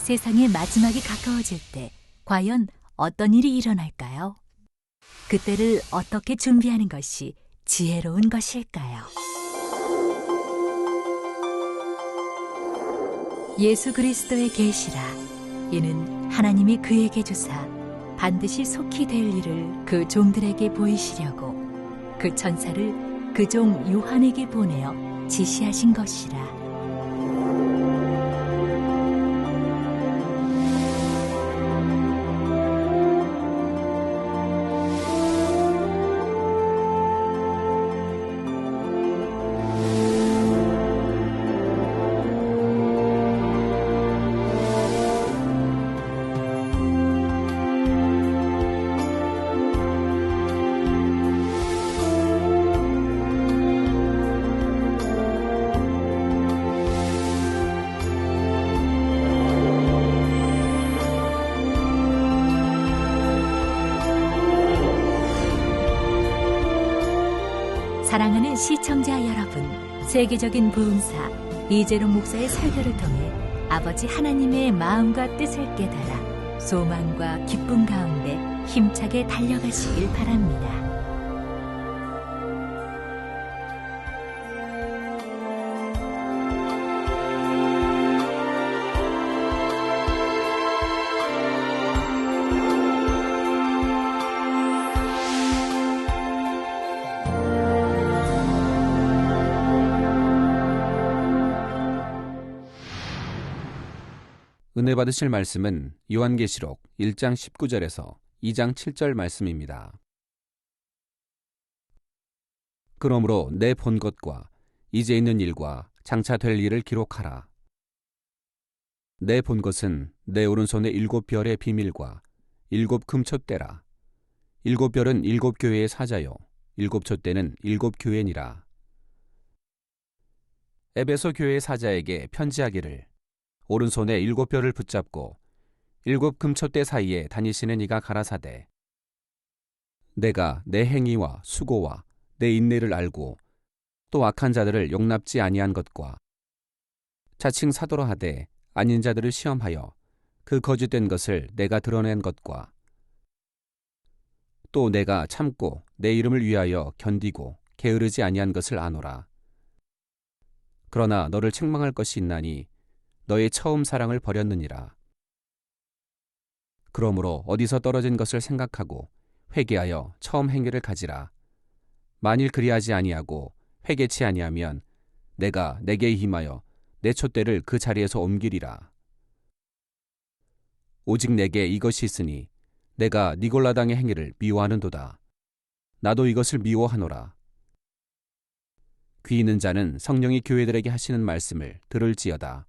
세상의 마지막이 가까워질 때 과연 어떤 일이 일어날까요? 그때를 어떻게 준비하는 것이 지혜로운 것일까요? 예수 그리스도의 계시라. 이는 하나님이 그에게 주사 반드시 속히 될 일을 그 종들에게 보이시려고 그 천사를 그 종 요한에게 보내어 지시하신 것이라. 사랑하는 시청자 여러분, 세계적인 부흥사 이재룡 목사의 설교를 통해 아버지 하나님의 마음과 뜻을 깨달아 소망과 기쁨 가운데 힘차게 달려가시길 바랍니다. 은혜 받으실 말씀은 요한계시록 1장 19절에서 2장 7절 말씀입니다. 그러므로 내 본 것과 이제 있는 일과 장차 될 일을 기록하라. 내 본 것은 내 오른손의 7별의 비밀과 7금촛대라. 7별은 7교회의 사자요 7촛대는 7교회니라. 에베소 교회의 사자에게 편지하기를 오른손에 7별을 붙잡고 7금촛대 사이에 다니시는 이가 가라사대 내가 내 행위와 수고와 내 인내를 알고 또 악한 자들을 용납지 아니한 것과 자칭 사도라 하되 아닌 자들을 시험하여 그 거짓된 것을 내가 드러낸 것과 또 내가 참고 내 이름을 위하여 견디고 게으르지 아니한 것을 아노라. 그러나 너를 책망할 것이 있나니 너의 처음 사랑을 버렸느니라. 그러므로 어디서 떨어진 것을 생각하고 회개하여 처음 행위를 가지라. 만일 그리하지 아니하고 회개치 아니하면 내가 내게 임하여 내 촛대를 그 자리에서 옮기리라. 오직 내게 이것이 있으니 내가 니골라당의 행위를 미워하는도다. 나도 이것을 미워하노라. 귀 있는 자는 성령이 교회들에게 하시는 말씀을 들을지어다.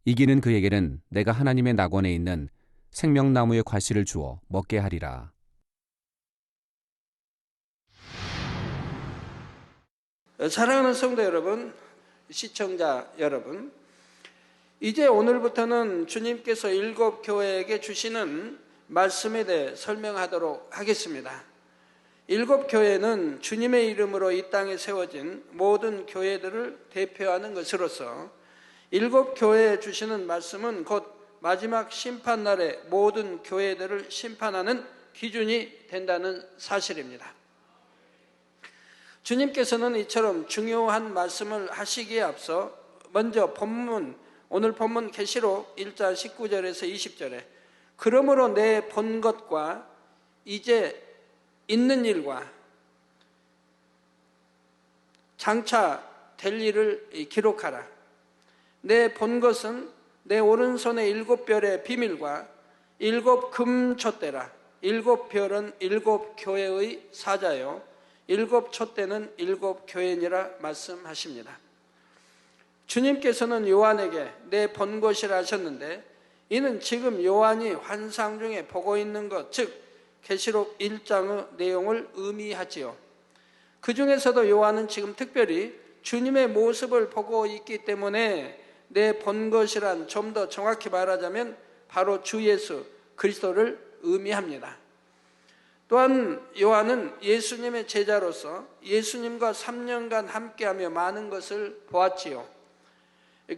이기는 그에게는 내가 하나님의 낙원에 있는 생명나무의 과실을 주어 먹게 하리라. 사랑하는 성도 여러분, 시청자 여러분, 이제 오늘부터는 주님께서 7교회에게 주시는 말씀에 대해 설명하도록 하겠습니다. 7교회는 주님의 이름으로 이 땅에 세워진 모든 교회들을 대표하는 것으로서 7교회에 주시는 말씀은 곧 마지막 심판날에 모든 교회들을 심판하는 기준이 된다는 사실입니다. 주님께서는 이처럼 중요한 말씀을 하시기에 앞서 먼저 오늘 본문 계시록 1장 19절에서 20절에 그러므로 내 본 것과 이제 있는 일과 장차 될 일을 기록하라. 내 본 것은 내 오른손의 7별의 비밀과 7금촛대라. 7별은 7교회의 사자요 7촛대는 7교회니라 말씀하십니다. 주님께서는 요한에게 내 본 것이라 하셨는데 이는 지금 요한이 환상 중에 보고 있는 것, 즉 계시록 1장의 내용을 의미하지요. 그 중에서도 요한은 지금 특별히 주님의 모습을 보고 있기 때문에 내 본 것이란 좀 더 정확히 말하자면 바로 주 예수 그리스도를 의미합니다. 또한 요한은 예수님의 제자로서 예수님과 3년간 함께하며 많은 것을 보았지요.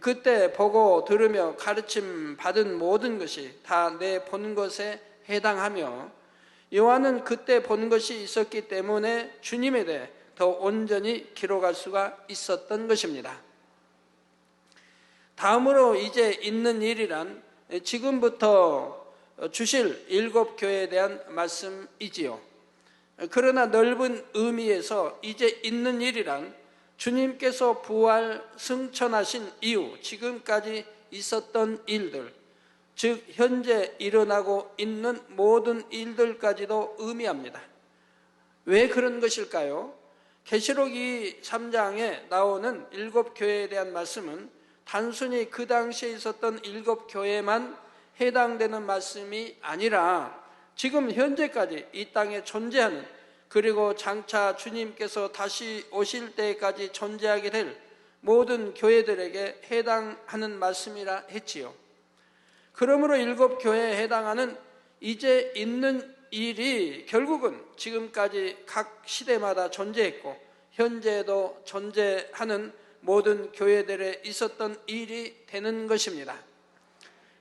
그때 보고 들으며 가르침 받은 모든 것이 다 내 본 것에 해당하며 요한은 그때 본 것이 있었기 때문에 주님에 대해 더 온전히 기록할 수가 있었던 것입니다. 다음으로 이제 있는 일이란 지금부터 주실 7교회에 대한 말씀이지요. 그러나 넓은 의미에서 이제 있는 일이란 주님께서 부활 승천하신 이후 지금까지 있었던 일들, 즉 현재 일어나고 있는 모든 일들까지도 의미합니다. 왜 그런 것일까요? 계시록 3장에 나오는 7교회에 대한 말씀은 단순히 그 당시에 있었던 7교회만 해당되는 말씀이 아니라 지금 현재까지 이 땅에 존재하는, 그리고 장차 주님께서 다시 오실 때까지 존재하게 될 모든 교회들에게 해당하는 말씀이라 했지요. 그러므로 7교회에 해당하는 이제 있는 일이 결국은 지금까지 각 시대마다 존재했고 현재에도 존재하는 모든 교회들에 있었던 일이 되는 것입니다.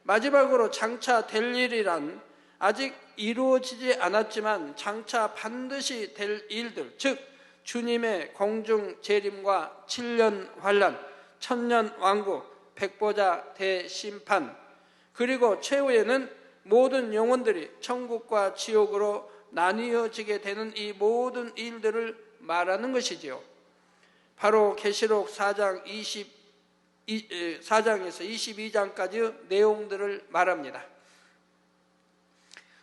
마지막으로 장차 될 일이란 아직 이루어지지 않았지만 장차 반드시 될 일들, 즉 주님의 공중 재림과 7년 환란, 천년 왕국, 백보자 대심판, 그리고 최후에는 모든 영혼들이 천국과 지옥으로 나뉘어지게 되는 이 모든 일들을 말하는 것이지요. 바로 계시록 4장에서 22장까지 내용들을 말합니다.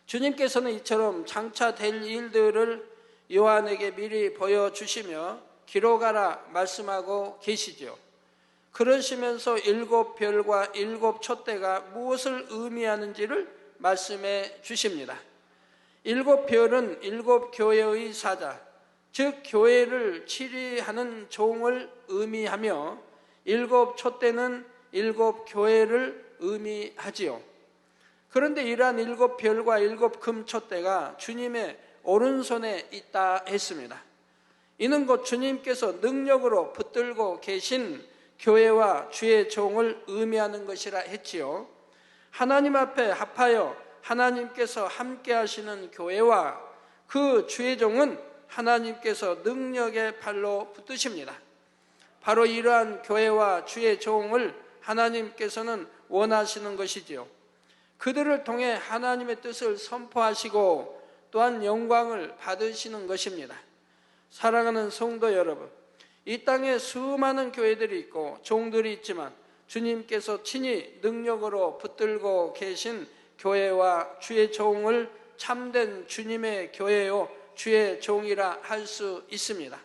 주님께서는 이처럼 장차 될 일들을 요한에게 미리 보여주시며 기록하라 말씀하고 계시죠. 그러시면서 7별과 7촛대가 무엇을 의미하는지를 말씀해 주십니다. 7별은 7교회의 사자, 즉 교회를 치리하는 종을 의미하며 7촛대는 7교회를 의미하지요. 그런데 이러한 7별과 7금촛대가 주님의 오른손에 있다 했습니다. 이는 곧 주님께서 능력으로 붙들고 계신 교회와 주의 종을 의미하는 것이라 했지요. 하나님 앞에 합하여 하나님께서 함께 하시는 교회와 그 주의 종은 하나님께서 능력의 팔로 붙드십니다. 바로 이러한 교회와 주의 종을 하나님께서는 원하시는 것이지요. 그들을 통해 하나님의 뜻을 선포하시고 또한 영광을 받으시는 것입니다. 사랑하는 성도 여러분, 이 땅에 수많은 교회들이 있고 종들이 있지만 주님께서 친히 능력으로 붙들고 계신 교회와 주의 종을 참된 주님의 교회요 주의 종이라 할 수 있습니다.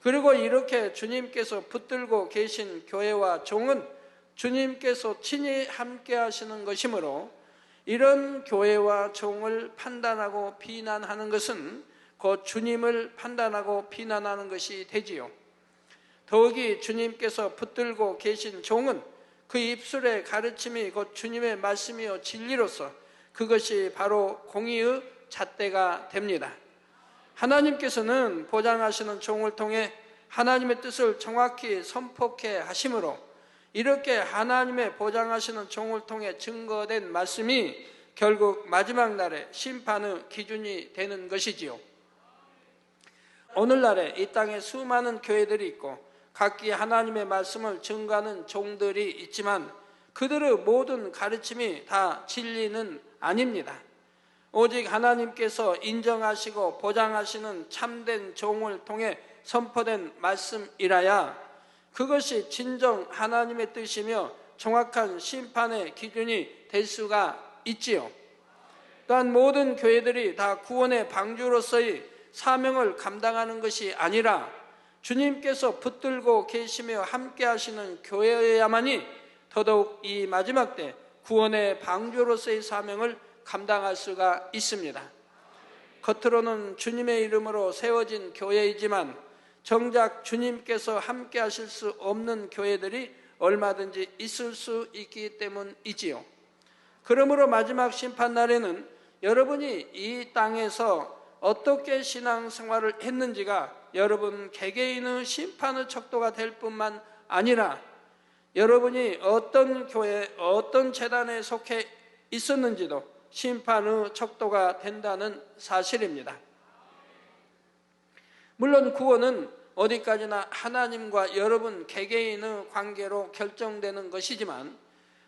그리고 이렇게 주님께서 붙들고 계신 교회와 종은 주님께서 친히 함께 하시는 것이므로 이런 교회와 종을 판단하고 비난하는 것은 곧 주님을 판단하고 비난하는 것이 되지요. 더욱이 주님께서 붙들고 계신 종은 그 입술의 가르침이 곧 주님의 말씀이요 진리로서 그것이 바로 공의의 잣대가 됩니다. 하나님께서는 보장하시는 종을 통해 하나님의 뜻을 정확히 선포케 하심으로 이렇게 하나님의 보장하시는 종을 통해 증거된 말씀이 결국 마지막 날에 심판의 기준이 되는 것이지요. 오늘날에 이 땅에 수많은 교회들이 있고 각기 하나님의 말씀을 증거하는 종들이 있지만 그들의 모든 가르침이 다 진리는 아닙니다. 오직 하나님께서 인정하시고 보장하시는 참된 종을 통해 선포된 말씀이라야 그것이 진정 하나님의 뜻이며 정확한 심판의 기준이 될 수가 있지요. 또한 모든 교회들이 다 구원의 방주로서의 사명을 감당하는 것이 아니라 주님께서 붙들고 계시며 함께 하시는 교회여야만이 더더욱 이 마지막 때 구원의 방주로서의 사명을 감당할 수가 있습니다. 겉으로는 주님의 이름으로 세워진 교회이지만 정작 주님께서 함께 하실 수 없는 교회들이 얼마든지 있을 수 있기 때문이지요. 그러므로 마지막 심판날에는 여러분이 이 땅에서 어떻게 신앙생활을 했는지가 여러분 개개인의 심판의 척도가 될 뿐만 아니라 여러분이 어떤 교회, 어떤 재단에 속해 있었는지도 심판의 척도가 된다는 사실입니다. 물론 구원은 어디까지나 하나님과 여러분 개개인의 관계로 결정되는 것이지만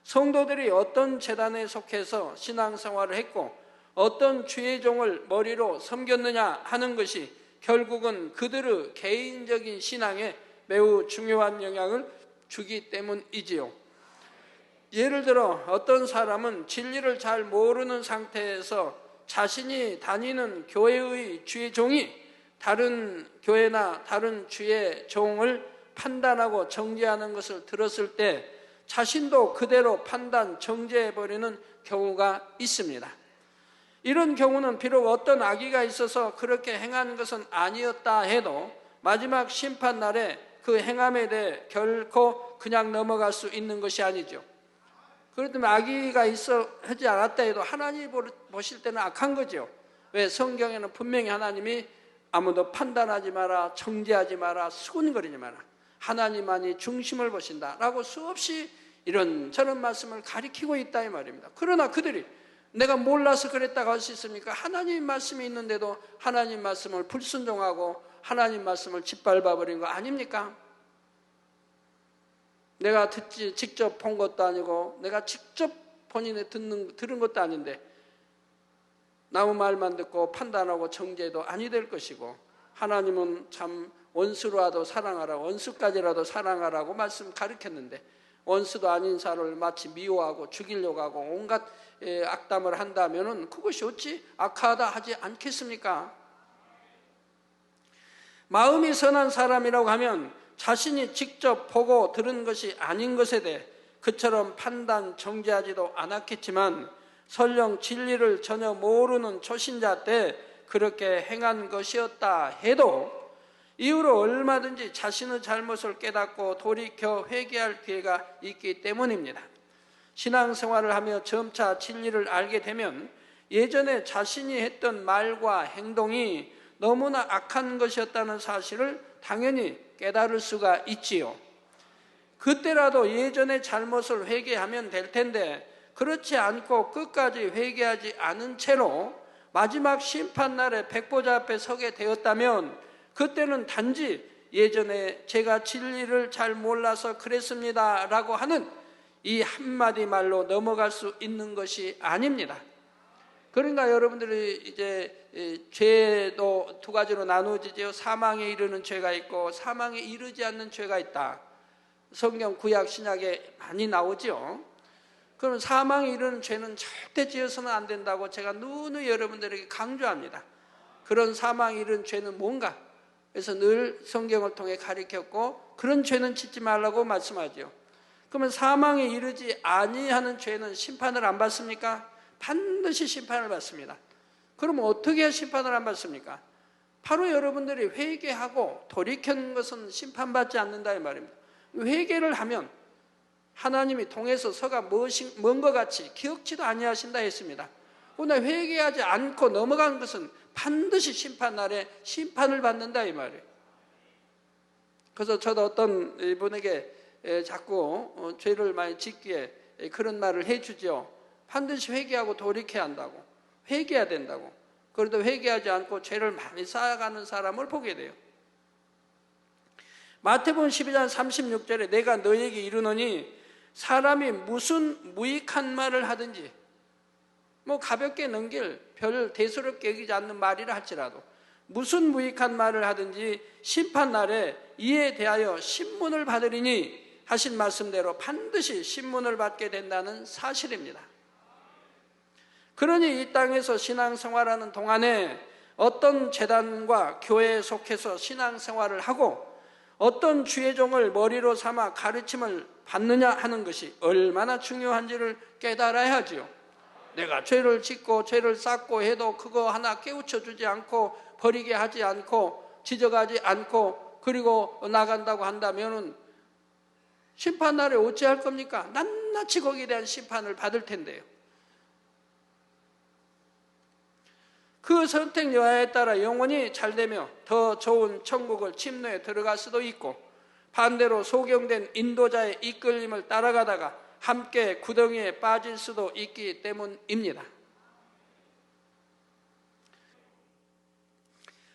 성도들이 어떤 재단에 속해서 신앙생활을 했고 어떤 주의 종을 머리로 섬겼느냐 하는 것이 결국은 그들의 개인적인 신앙에 매우 중요한 영향을 주기 때문이지요. 예를 들어 어떤 사람은 진리를 잘 모르는 상태에서 자신이 다니는 교회의 주의 종이 다른 교회나 다른 주의 종을 판단하고 정죄하는 것을 들었을 때 자신도 그대로 판단, 정죄해버리는 경우가 있습니다. 이런 경우는 비록 어떤 악의가 있어서 그렇게 행한 것은 아니었다 해도 마지막 심판날에 그 행함에 대해 결코 그냥 넘어갈 수 있는 것이 아니죠. 그렇다면 악의가 있어 하지 않았다 해도 하나님이 보실 때는 악한 거죠. 왜? 성경에는 분명히 하나님이 아무도 판단하지 마라, 정죄하지 마라, 수군거리지 마라, 하나님만이 중심을 보신다라고 수없이 이런저런 말씀을 가리키고 있다 이 말입니다. 그러나 그들이 내가 몰라서 그랬다고 할 수 있습니까? 하나님 말씀이 있는데도 하나님 말씀을 불순종하고 하나님 말씀을 짓밟아 버린 거 아닙니까? 내가 직접 본 것도 아니고 내가 직접 본인이 들은 것도 아닌데 남의 말만 듣고 판단하고 정죄도 아니 될 것이고 하나님은 참 원수라도 사랑하라고, 원수까지라도 사랑하라고 말씀 가르쳤는데 원수도 아닌 사람을 마치 미워하고 죽이려고 하고 온갖 악담을 한다면 그것이 어찌 악하다 하지 않겠습니까? 마음이 선한 사람이라고 하면 자신이 직접 보고 들은 것이 아닌 것에 대해 그처럼 판단, 정죄하지도 않았겠지만 설령 진리를 전혀 모르는 초신자 때 그렇게 행한 것이었다 해도 이후로 얼마든지 자신의 잘못을 깨닫고 돌이켜 회개할 기회가 있기 때문입니다. 신앙생활을 하며 점차 진리를 알게 되면 예전에 자신이 했던 말과 행동이 너무나 악한 것이었다는 사실을 당연히 깨달을 수가 있지요. 그때라도 예전의 잘못을 회개하면 될 텐데 그렇지 않고 끝까지 회개하지 않은 채로 마지막 심판날에 백보자 앞에 서게 되었다면 그때는 단지 예전에 제가 진리를 잘 몰라서 그랬습니다 라고 하는 이 한마디 말로 넘어갈 수 있는 것이 아닙니다. 그러니까 여러분들이 이제 죄도 두 가지로 나누어지죠. 사망에 이르는 죄가 있고 사망에 이르지 않는 죄가 있다. 성경 구약 신약에 많이 나오죠. 그럼 사망에 이르는 죄는 절대 지어서는 안 된다고 제가 누누이 여러분들에게 강조합니다. 그런 사망에 이르는 죄는 뭔가? 그래서 늘 성경을 통해 가르쳤고 그런 죄는 짓지 말라고 말씀하죠. 그러면 사망에 이르지 아니하는 죄는 심판을 안 받습니까? 반드시 심판을 받습니다. 그럼 어떻게 해야 심판을 안 받습니까? 바로 여러분들이 회개하고 돌이키는 것은 심판받지 않는다 이 말입니다. 회개를 하면 하나님이 통해서 서가 먼 것 같이 기억지도 아니하신다 했습니다. 그러나 회개하지 않고 넘어간 것은 반드시 심판날에 심판을 받는다 이 말이에요. 그래서 저도 어떤 분에게 자꾸 죄를 많이 짓기에 그런 말을 해주죠. 반드시 회개하고 돌이켜야 한다고, 회개해야 된다고. 그래도 회개하지 않고 죄를 많이 쌓아가는 사람을 보게 돼요. 마태복음 12장 36절에 내가 너에게 이르노니 사람이 무슨 무익한 말을 하든지 뭐 가볍게 넘길 별 대수롭게 여기지 않는 말이라 할지라도 무슨 무익한 말을 하든지 심판날에 이에 대하여 신문을 받으리니 하신 말씀대로 반드시 신문을 받게 된다는 사실입니다. 그러니 이 땅에서 신앙생활하는 동안에 어떤 재단과 교회에 속해서 신앙생활을 하고 어떤 주의 종을 머리로 삼아 가르침을 받느냐 하는 것이 얼마나 중요한지를 깨달아야 하지요. 내가 죄를 짓고 죄를 쌓고 해도 그거 하나 깨우쳐 주지 않고 버리게 하지 않고 지적하지 않고 그리고 나간다고 한다면 심판날에 어찌할 겁니까? 낱낱이 거기에 대한 심판을 받을 텐데요. 그 선택 여하에 따라 영원히 잘되며 더 좋은 천국을 침노에 들어갈 수도 있고 반대로 소경된 인도자의 이끌림을 따라가다가 함께 구덩이에 빠질 수도 있기 때문입니다.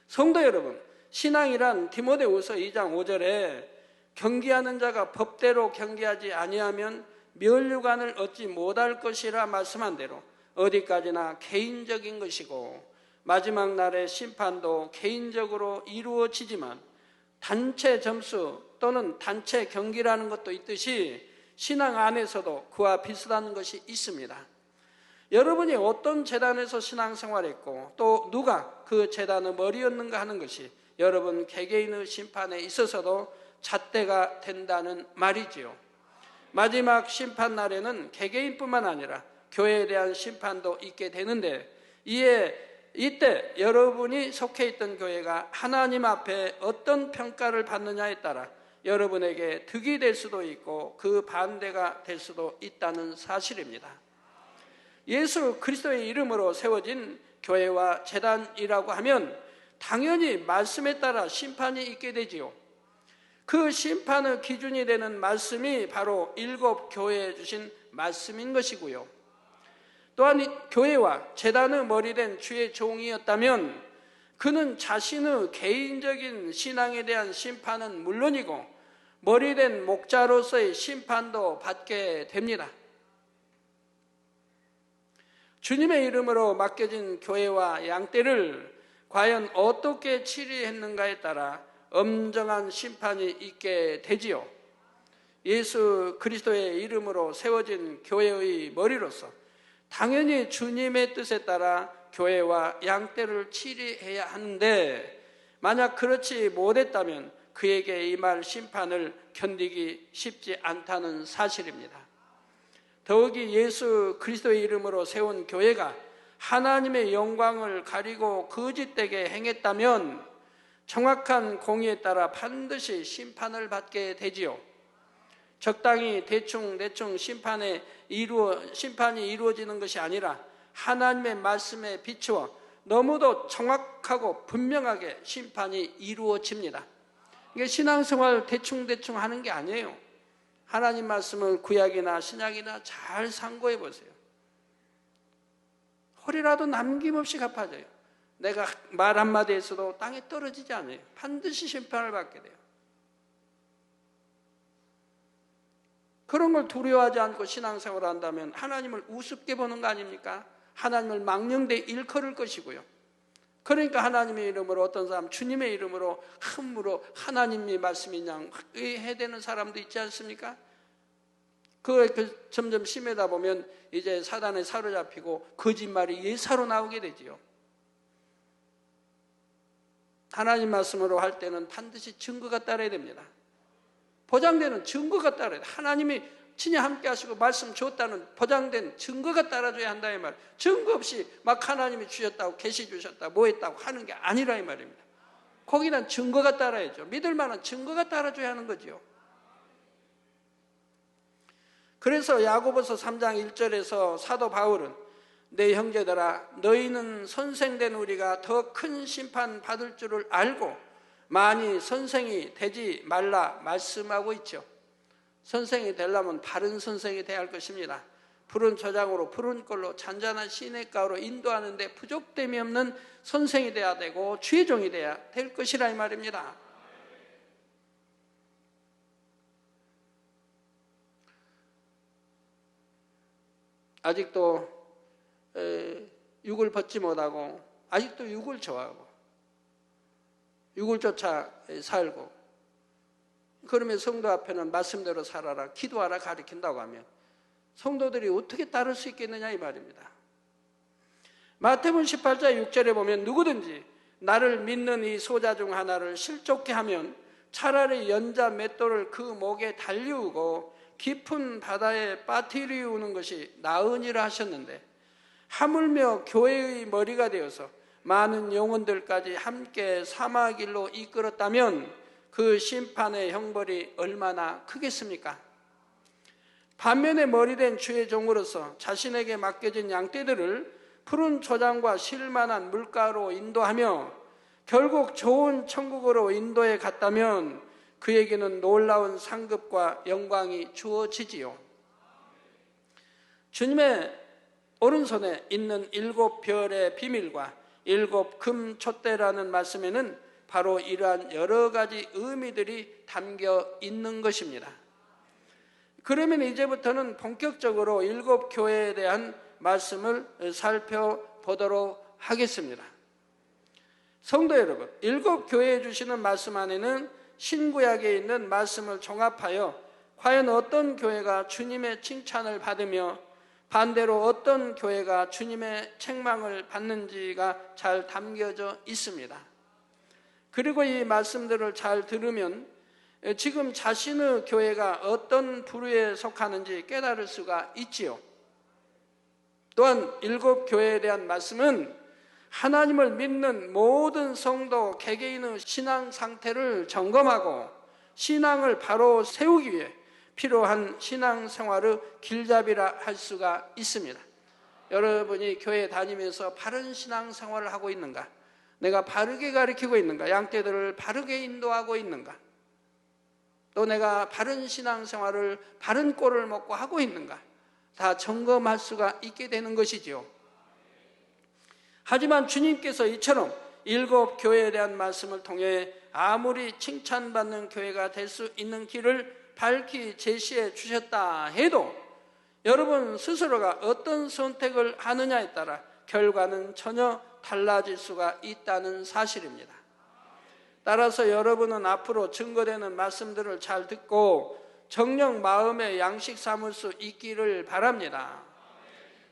성도 여러분, 신앙이란 디모데후서 2장 5절에 경계하는 자가 법대로 경계하지 아니하면 면류관을 얻지 못할 것이라 말씀한 대로 어디까지나 개인적인 것이고 마지막 날의 심판도 개인적으로 이루어지지만 단체 점수 또는 단체 경기라는 것도 있듯이 신앙 안에서도 그와 비슷한 것이 있습니다. 여러분이 어떤 재단에서 신앙생활했고 또 누가 그 재단의 머리였는가 하는 것이 여러분 개개인의 심판에 있어서도 잣대가 된다는 말이지요. 마지막 심판날에는 개개인뿐만 아니라 교회에 대한 심판도 있게 되는데 이때 여러분이 속해 있던 교회가 하나님 앞에 어떤 평가를 받느냐에 따라 여러분에게 득이 될 수도 있고 그 반대가 될 수도 있다는 사실입니다. 예수 그리스도의 이름으로 세워진 교회와 재단이라고 하면 당연히 말씀에 따라 심판이 있게 되지요. 그 심판의 기준이 되는 말씀이 바로 7 교회에 주신 말씀인 것이고요. 또한 교회와 재단의 머리된 주의 종이었다면 그는 자신의 개인적인 신앙에 대한 심판은 물론이고 머리된 목자로서의 심판도 받게 됩니다. 주님의 이름으로 맡겨진 교회와 양떼를 과연 어떻게 치리했는가에 따라 엄정한 심판이 있게 되지요. 예수 그리스도의 이름으로 세워진 교회의 머리로서 당연히 주님의 뜻에 따라 교회와 양떼를 치리해야 하는데 만약 그렇지 못했다면 그에게 임할 심판을 견디기 쉽지 않다는 사실입니다. 더욱이 예수 그리스도의 이름으로 세운 교회가 하나님의 영광을 가리고 거짓되게 행했다면 정확한 공의에 따라 반드시 심판을 받게 되지요. 적당히 대충 심판이 이루어지는 것이 아니라 하나님의 말씀에 비추어 너무도 정확하고 분명하게 심판이 이루어집니다. 이게 신앙생활 대충 하는 게 아니에요. 하나님 말씀을 구약이나 신약이나 잘 상고해 보세요. 허리라도 남김없이 갚아져요. 내가 말 한마디 했어도 땅에 떨어지지 않아요. 반드시 심판을 받게 돼요. 그런 걸 두려워하지 않고 신앙생활을 한다면 하나님을 우습게 보는 거 아닙니까? 하나님을 망령되 일컬을 것이고요. 그러니까 하나님의 이름으로 어떤 사람 주님의 이름으로 함부로 하나님의 말씀이 그냥 해대는 사람도 있지 않습니까? 그 점점 심해다 보면 이제 사단에 사로잡히고 거짓말이 예사로 나오게 되지요. 하나님 말씀으로 할 때는 반드시 증거가 따라야 됩니다. 보장되는 증거가 따라야 돼요. 하나님이 친히 함께 하시고 말씀 줬다는 보장된 증거가 따라줘야 한다 이 말. 증거 없이 막 하나님이 주셨다고 계시 주셨다 뭐 했다고 하는 게 아니라 이 말입니다. 거기는 증거가 따라야죠. 믿을 만한 증거가 따라줘야 하는 거죠. 그래서 야고보서 3장 1절에서 사도 바울은 내 형제들아 너희는 선생된 우리가 더 큰 심판 받을 줄을 알고 많이 선생이 되지 말라 말씀하고 있죠. 선생이 되려면 바른 선생이 돼야 할 것입니다. 푸른 초장으로 푸른 꼴로 잔잔한 시냇가로 인도하는데 부족됨이 없는 선생이 돼야 되고 주의 종이 돼야 될 것이라 이 말입니다. 아직도 육을 벗지 못하고 아직도 육을 좋아하고 육을 쫓아 살고 그러면 성도 앞에는 말씀대로 살아라 기도하라 가르친다고 하면 성도들이 어떻게 따를 수 있겠느냐 이 말입니다. 마태복음 18장 6절에 보면 누구든지 나를 믿는 이 소자 중 하나를 실족케 하면 차라리 연자 맷돌을 그 목에 달리우고 깊은 바다에 빠뜨리우는 것이 나으니라 하셨는데 하물며 교회의 머리가 되어서 많은 영혼들까지 함께 사마길로 이끌었다면 그 심판의 형벌이 얼마나 크겠습니까? 반면에 머리된 주의 종으로서 자신에게 맡겨진 양떼들을 푸른 초장과 쉴만한 물가로 인도하며 결국 좋은 천국으로 인도해 갔다면 그에게는 놀라운 상급과 영광이 주어지지요. 주님의 오른손에 있는 7별의 비밀과 7금 촛대라는 말씀에는 바로 이러한 여러 가지 의미들이 담겨 있는 것입니다. 그러면 이제부터는 본격적으로 7교회에 대한 말씀을 살펴보도록 하겠습니다. 성도 여러분, 7교회에 주시는 말씀 안에는 신구약에 있는 말씀을 종합하여 과연 어떤 교회가 주님의 칭찬을 받으며 반대로 어떤 교회가 주님의 책망을 받는지가 잘 담겨져 있습니다. 그리고 이 말씀들을 잘 들으면 지금 자신의 교회가 어떤 부류에 속하는지 깨달을 수가 있지요. 또한 7교회에 대한 말씀은 하나님을 믿는 모든 성도 개개인의 신앙 상태를 점검하고 신앙을 바로 세우기 위해 필요한 신앙생활의 길잡이라 할 수가 있습니다. 여러분이 교회 다니면서 바른 신앙생활을 하고 있는가? 내가 바르게 가르치고 있는가? 양떼들을 바르게 인도하고 있는가? 또 내가 바른 신앙생활을 바른 꼴을 먹고 하고 있는가? 다 점검할 수가 있게 되는 것이지요. 하지만 주님께서 이처럼 7교회에 대한 말씀을 통해 아무리 칭찬받는 교회가 될 수 있는 길을 밝히 제시해 주셨다 해도 여러분 스스로가 어떤 선택을 하느냐에 따라 결과는 전혀 달라질 수가 있다는 사실입니다. 따라서 여러분은 앞으로 증거되는 말씀들을 잘 듣고 정녕 마음의 양식 삼을 수 있기를 바랍니다.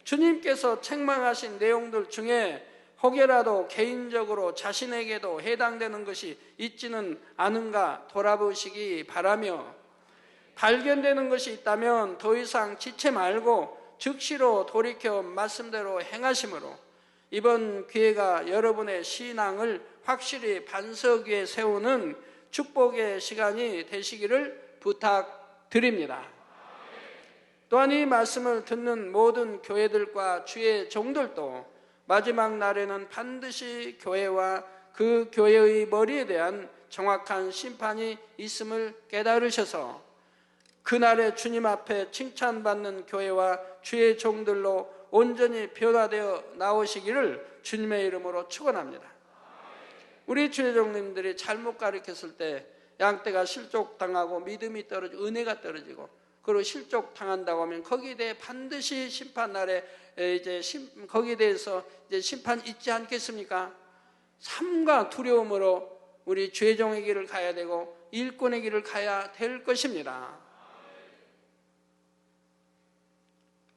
주님께서 책망하신 내용들 중에 혹여라도 개인적으로 자신에게도 해당되는 것이 있지는 않은가 돌아보시기 바라며 발견되는 것이 있다면 더 이상 지체 말고 즉시로 돌이켜 말씀대로 행하심으로 이번 기회가 여러분의 신앙을 확실히 반석 위에 세우는 축복의 시간이 되시기를 부탁드립니다. 또한 이 말씀을 듣는 모든 교회들과 주의 종들도 마지막 날에는 반드시 교회와 그 교회의 머리에 대한 정확한 심판이 있음을 깨달으셔서 그날에 주님 앞에 칭찬받는 교회와 주의 종들로 온전히 변화되어 나오시기를 주님의 이름으로 축원합니다. 우리 주의 종님들이 잘못 가르쳤을 때 양떼가 실족당하고 믿음이 떨어지고 은혜가 떨어지고 그리고 실족당한다고 하면 거기에 대해 반드시 심판 날에 거기에 대해서 이제 심판 있지 않겠습니까? 삼가 두려움으로 우리 주의 종의 길을 가야 되고 일꾼의 길을 가야 될 것입니다.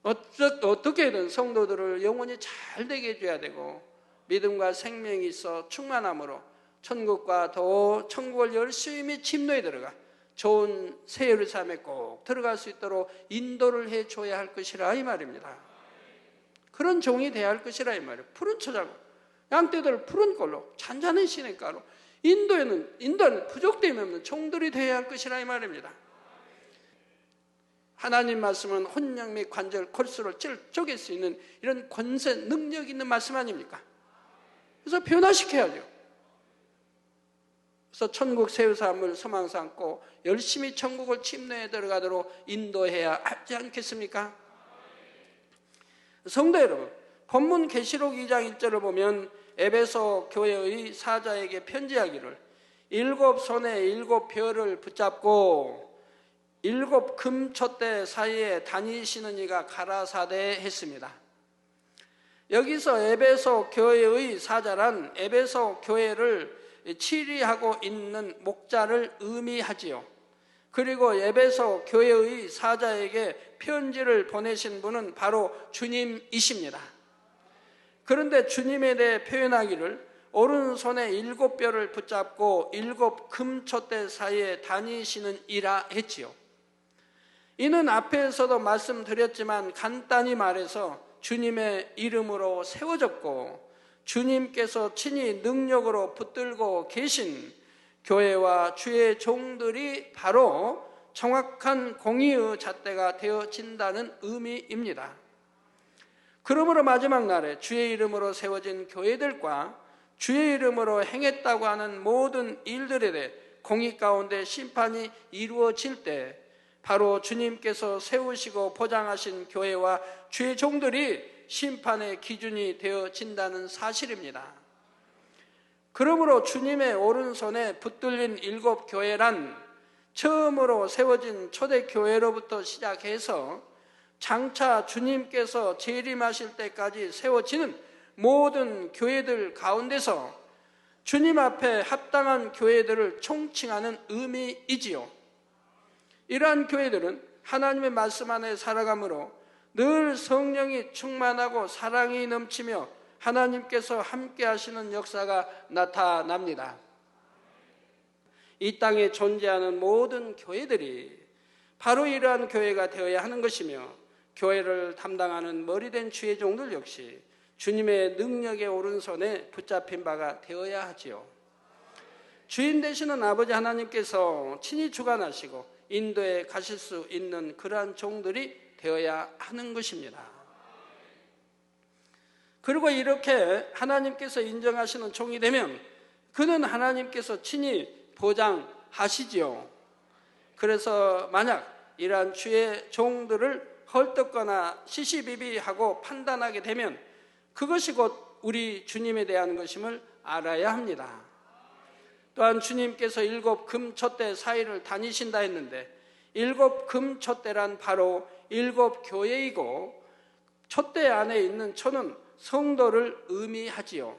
어떻게든 성도들을 영원히 잘 되게 해줘야 되고 믿음과 생명이 있어 충만함으로 천국과 더 천국을 열심히 침노에 들어가 좋은 새 예루살렘에 꼭 들어갈 수 있도록 인도를 해줘야 할 것이라 이 말입니다. 그런 종이 돼야 할 것이라 이 말이에요. 푸른 초자고 양떼들을 푸른 꼴로 잔잔한 시냇가로 인도는 부족됨이 없는 종들이 되어야 할 것이라 이 말입니다. 하나님 말씀은 혼양 및 관절, 골수를 쪼갤 수 있는 이런 권세, 능력 있는 말씀 아닙니까? 그래서 변화시켜야죠. 그래서 천국 새우사람을 소망 삼고 열심히 천국을 침노에 들어가도록 인도해야 하지 않겠습니까? 성도 여러분, 본문 계시록 2장 1절을 보면 에베소 교회의 사자에게 편지하기를 7손에 7별을 붙잡고 7금 촛대 사이에 다니시는 이가 가라사대 했습니다. 여기서 에베소 교회의 사자란 에베소 교회를 치리하고 있는 목자를 의미하지요. 그리고 에베소 교회의 사자에게 편지를 보내신 분은 바로 주님이십니다. 그런데 주님에 대해 표현하기를 오른손에 7별을 붙잡고 7금 촛대 사이에 다니시는 이라 했지요. 이는 앞에서도 말씀드렸지만 간단히 말해서 주님의 이름으로 세워졌고 주님께서 친히 능력으로 붙들고 계신 교회와 주의 종들이 바로 정확한 공의의 잣대가 되어진다는 의미입니다. 그러므로 마지막 날에 주의 이름으로 세워진 교회들과 주의 이름으로 행했다고 하는 모든 일들에 대해 공의 가운데 심판이 이루어질 때 바로 주님께서 세우시고 포장하신 교회와 주의 종들이 심판의 기준이 되어진다는 사실입니다. 그러므로 주님의 오른손에 붙들린 7교회란 처음으로 세워진 초대교회로부터 시작해서 장차 주님께서 재림하실 때까지 세워지는 모든 교회들 가운데서 주님 앞에 합당한 교회들을 총칭하는 의미이지요. 이러한 교회들은 하나님의 말씀 안에 살아가므로 늘 성령이 충만하고 사랑이 넘치며 하나님께서 함께 하시는 역사가 나타납니다. 이 땅에 존재하는 모든 교회들이 바로 이러한 교회가 되어야 하는 것이며, 교회를 담당하는 머리된 주의 종들 역시 주님의 능력의 오른손에 붙잡힌 바가 되어야 하지요. 주인 되시는 아버지 하나님께서 친히 주관하시고 인도에 가실 수 있는 그러한 종들이 되어야 하는 것입니다. 그리고 이렇게 하나님께서 인정하시는 종이 되면 그는 하나님께서 친히 보장하시지요. 그래서 만약 이러한 주의 종들을 헐뜯거나 시시비비하고 판단하게 되면 그것이 곧 우리 주님에 대한 것임을 알아야 합니다. 또한 주님께서 7 금촛대 사이를 다니신다 했는데 7 금촛대란 바로 7 교회이고, 촛대 안에 있는 초는 성도를 의미하지요.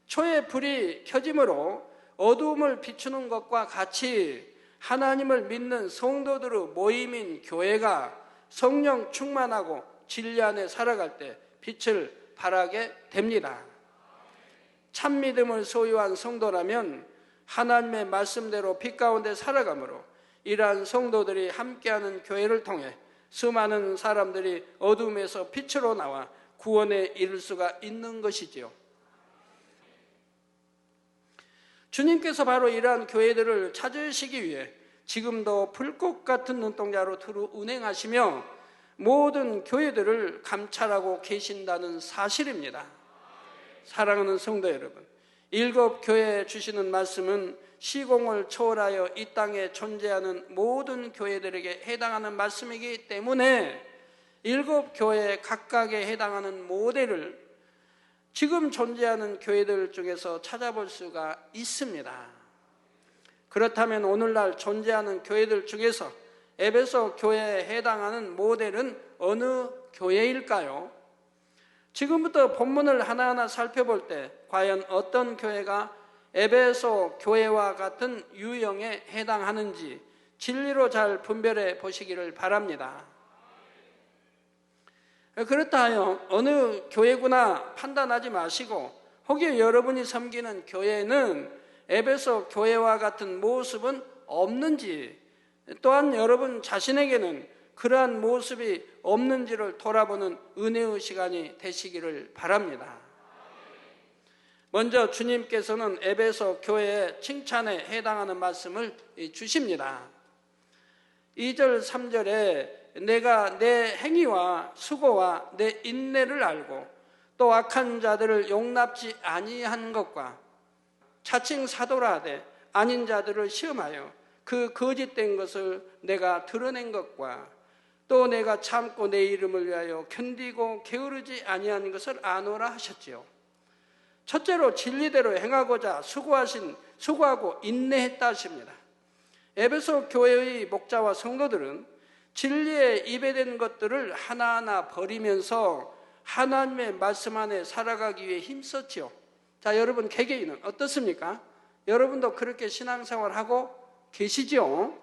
초의 불이 켜짐으로 어두움을 비추는 것과 같이 하나님을 믿는 성도들의 모임인 교회가 성령 충만하고 진리 안에 살아갈 때 빛을 발하게 됩니다. 참 믿음을 소유한 성도라면 하나님의 말씀대로 빛 가운데 살아가므로 이러한 성도들이 함께하는 교회를 통해 수많은 사람들이 어둠에서 빛으로 나와 구원에 이를 수가 있는 것이지요. 주님께서 바로 이러한 교회들을 찾으시기 위해 지금도 불꽃 같은 눈동자로 두루 운행하시며 모든 교회들을 감찰하고 계신다는 사실입니다. 사랑하는 성도 여러분, 7 교회에 주시는 말씀은 시공을 초월하여 이 땅에 존재하는 모든 교회들에게 해당하는 말씀이기 때문에 7 교회 각각에 해당하는 모델을 지금 존재하는 교회들 중에서 찾아볼 수가 있습니다. 그렇다면 오늘날 존재하는 교회들 중에서 에베소 교회에 해당하는 모델은 어느 교회일까요? 지금부터 본문을 하나하나 살펴볼 때 과연 어떤 교회가 에베소 교회와 같은 유형에 해당하는지 진리로 잘 분별해 보시기를 바랍니다. 그렇다 하여 어느 교회구나 판단하지 마시고 혹여 여러분이 섬기는 교회는 에베소 교회와 같은 모습은 없는지, 또한 여러분 자신에게는 그러한 모습이 없는지를 돌아보는 은혜의 시간이 되시기를 바랍니다. 먼저 주님께서는 에베소 교회의 칭찬에 해당하는 말씀을 주십니다. 2절 3절에 내가 내 행위와 수고와 내 인내를 알고 또 악한 자들을 용납지 아니한 것과 자칭 사도라 하되 아닌 자들을 시험하여 그 거짓된 것을 내가 드러낸 것과 또 내가 참고 내 이름을 위하여 견디고 게으르지 아니한 것을 아노라 하셨지요. 첫째로 진리대로 행하고자 수고하고 인내했다 하십니다. 에베소 교회의 목자와 성도들은 진리에 입에된 것들을 하나하나 버리면서 하나님의 말씀 안에 살아가기 위해 힘썼지요. 자, 여러분 개개인은 어떻습니까? 여러분도 그렇게 신앙생활하고 계시죠?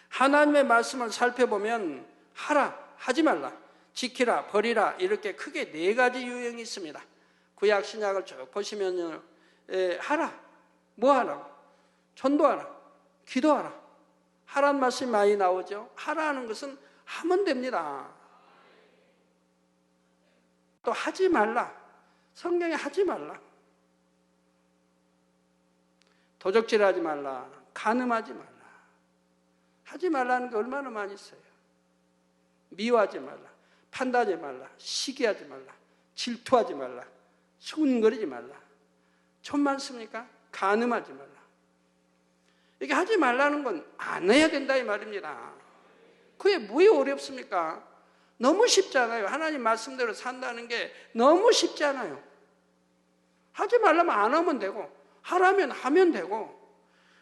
하나님의 말씀을 살펴보면 하라, 하지 말라, 지키라, 버리라 이렇게 크게 4가지 유형이 있습니다. 구약 신약을 쭉 보시면요, 하라, 뭐 하라고? 전도하라, 기도하라. 하라는 말씀이 많이 나오죠. 하라는 것은 하면 됩니다. 또 하지 말라, 성경에 하지 말라. 도적질하지 말라, 간음하지 말라. 하지 말라는 게 얼마나 많이 있어요. 미워하지 말라, 판단하지 말라, 시기하지 말라, 질투하지 말라, 수군거리지 말라. 좀 많습니까? 간음하지 말라. 이게 하지 말라는 건 안 해야 된다 이 말입니다. 그게 뭐에 어렵습니까? 너무 쉽잖아요. 하나님 말씀대로 산다는 게 너무 쉽잖아요. 하지 말라면 안 하면 되고, 하라면 하면 되고,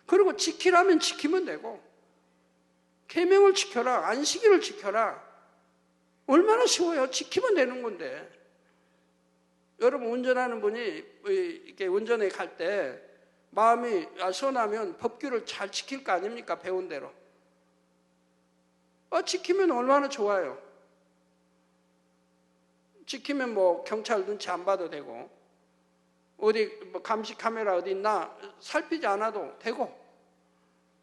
그리고 지키라면 지키면 되고, 계명을 지켜라, 안식일을 지켜라. 얼마나 쉬워요. 지키면 되는 건데. 여러분 운전하는 분이 이렇게 운전에 갈 때 마음이 선하면 법규를 잘 지킬 거 아닙니까? 배운 대로. 지키면 얼마나 좋아요. 지키면 뭐 경찰 눈치 안 봐도 되고, 어디 뭐 감시 카메라 어디 있나 살피지 않아도 되고,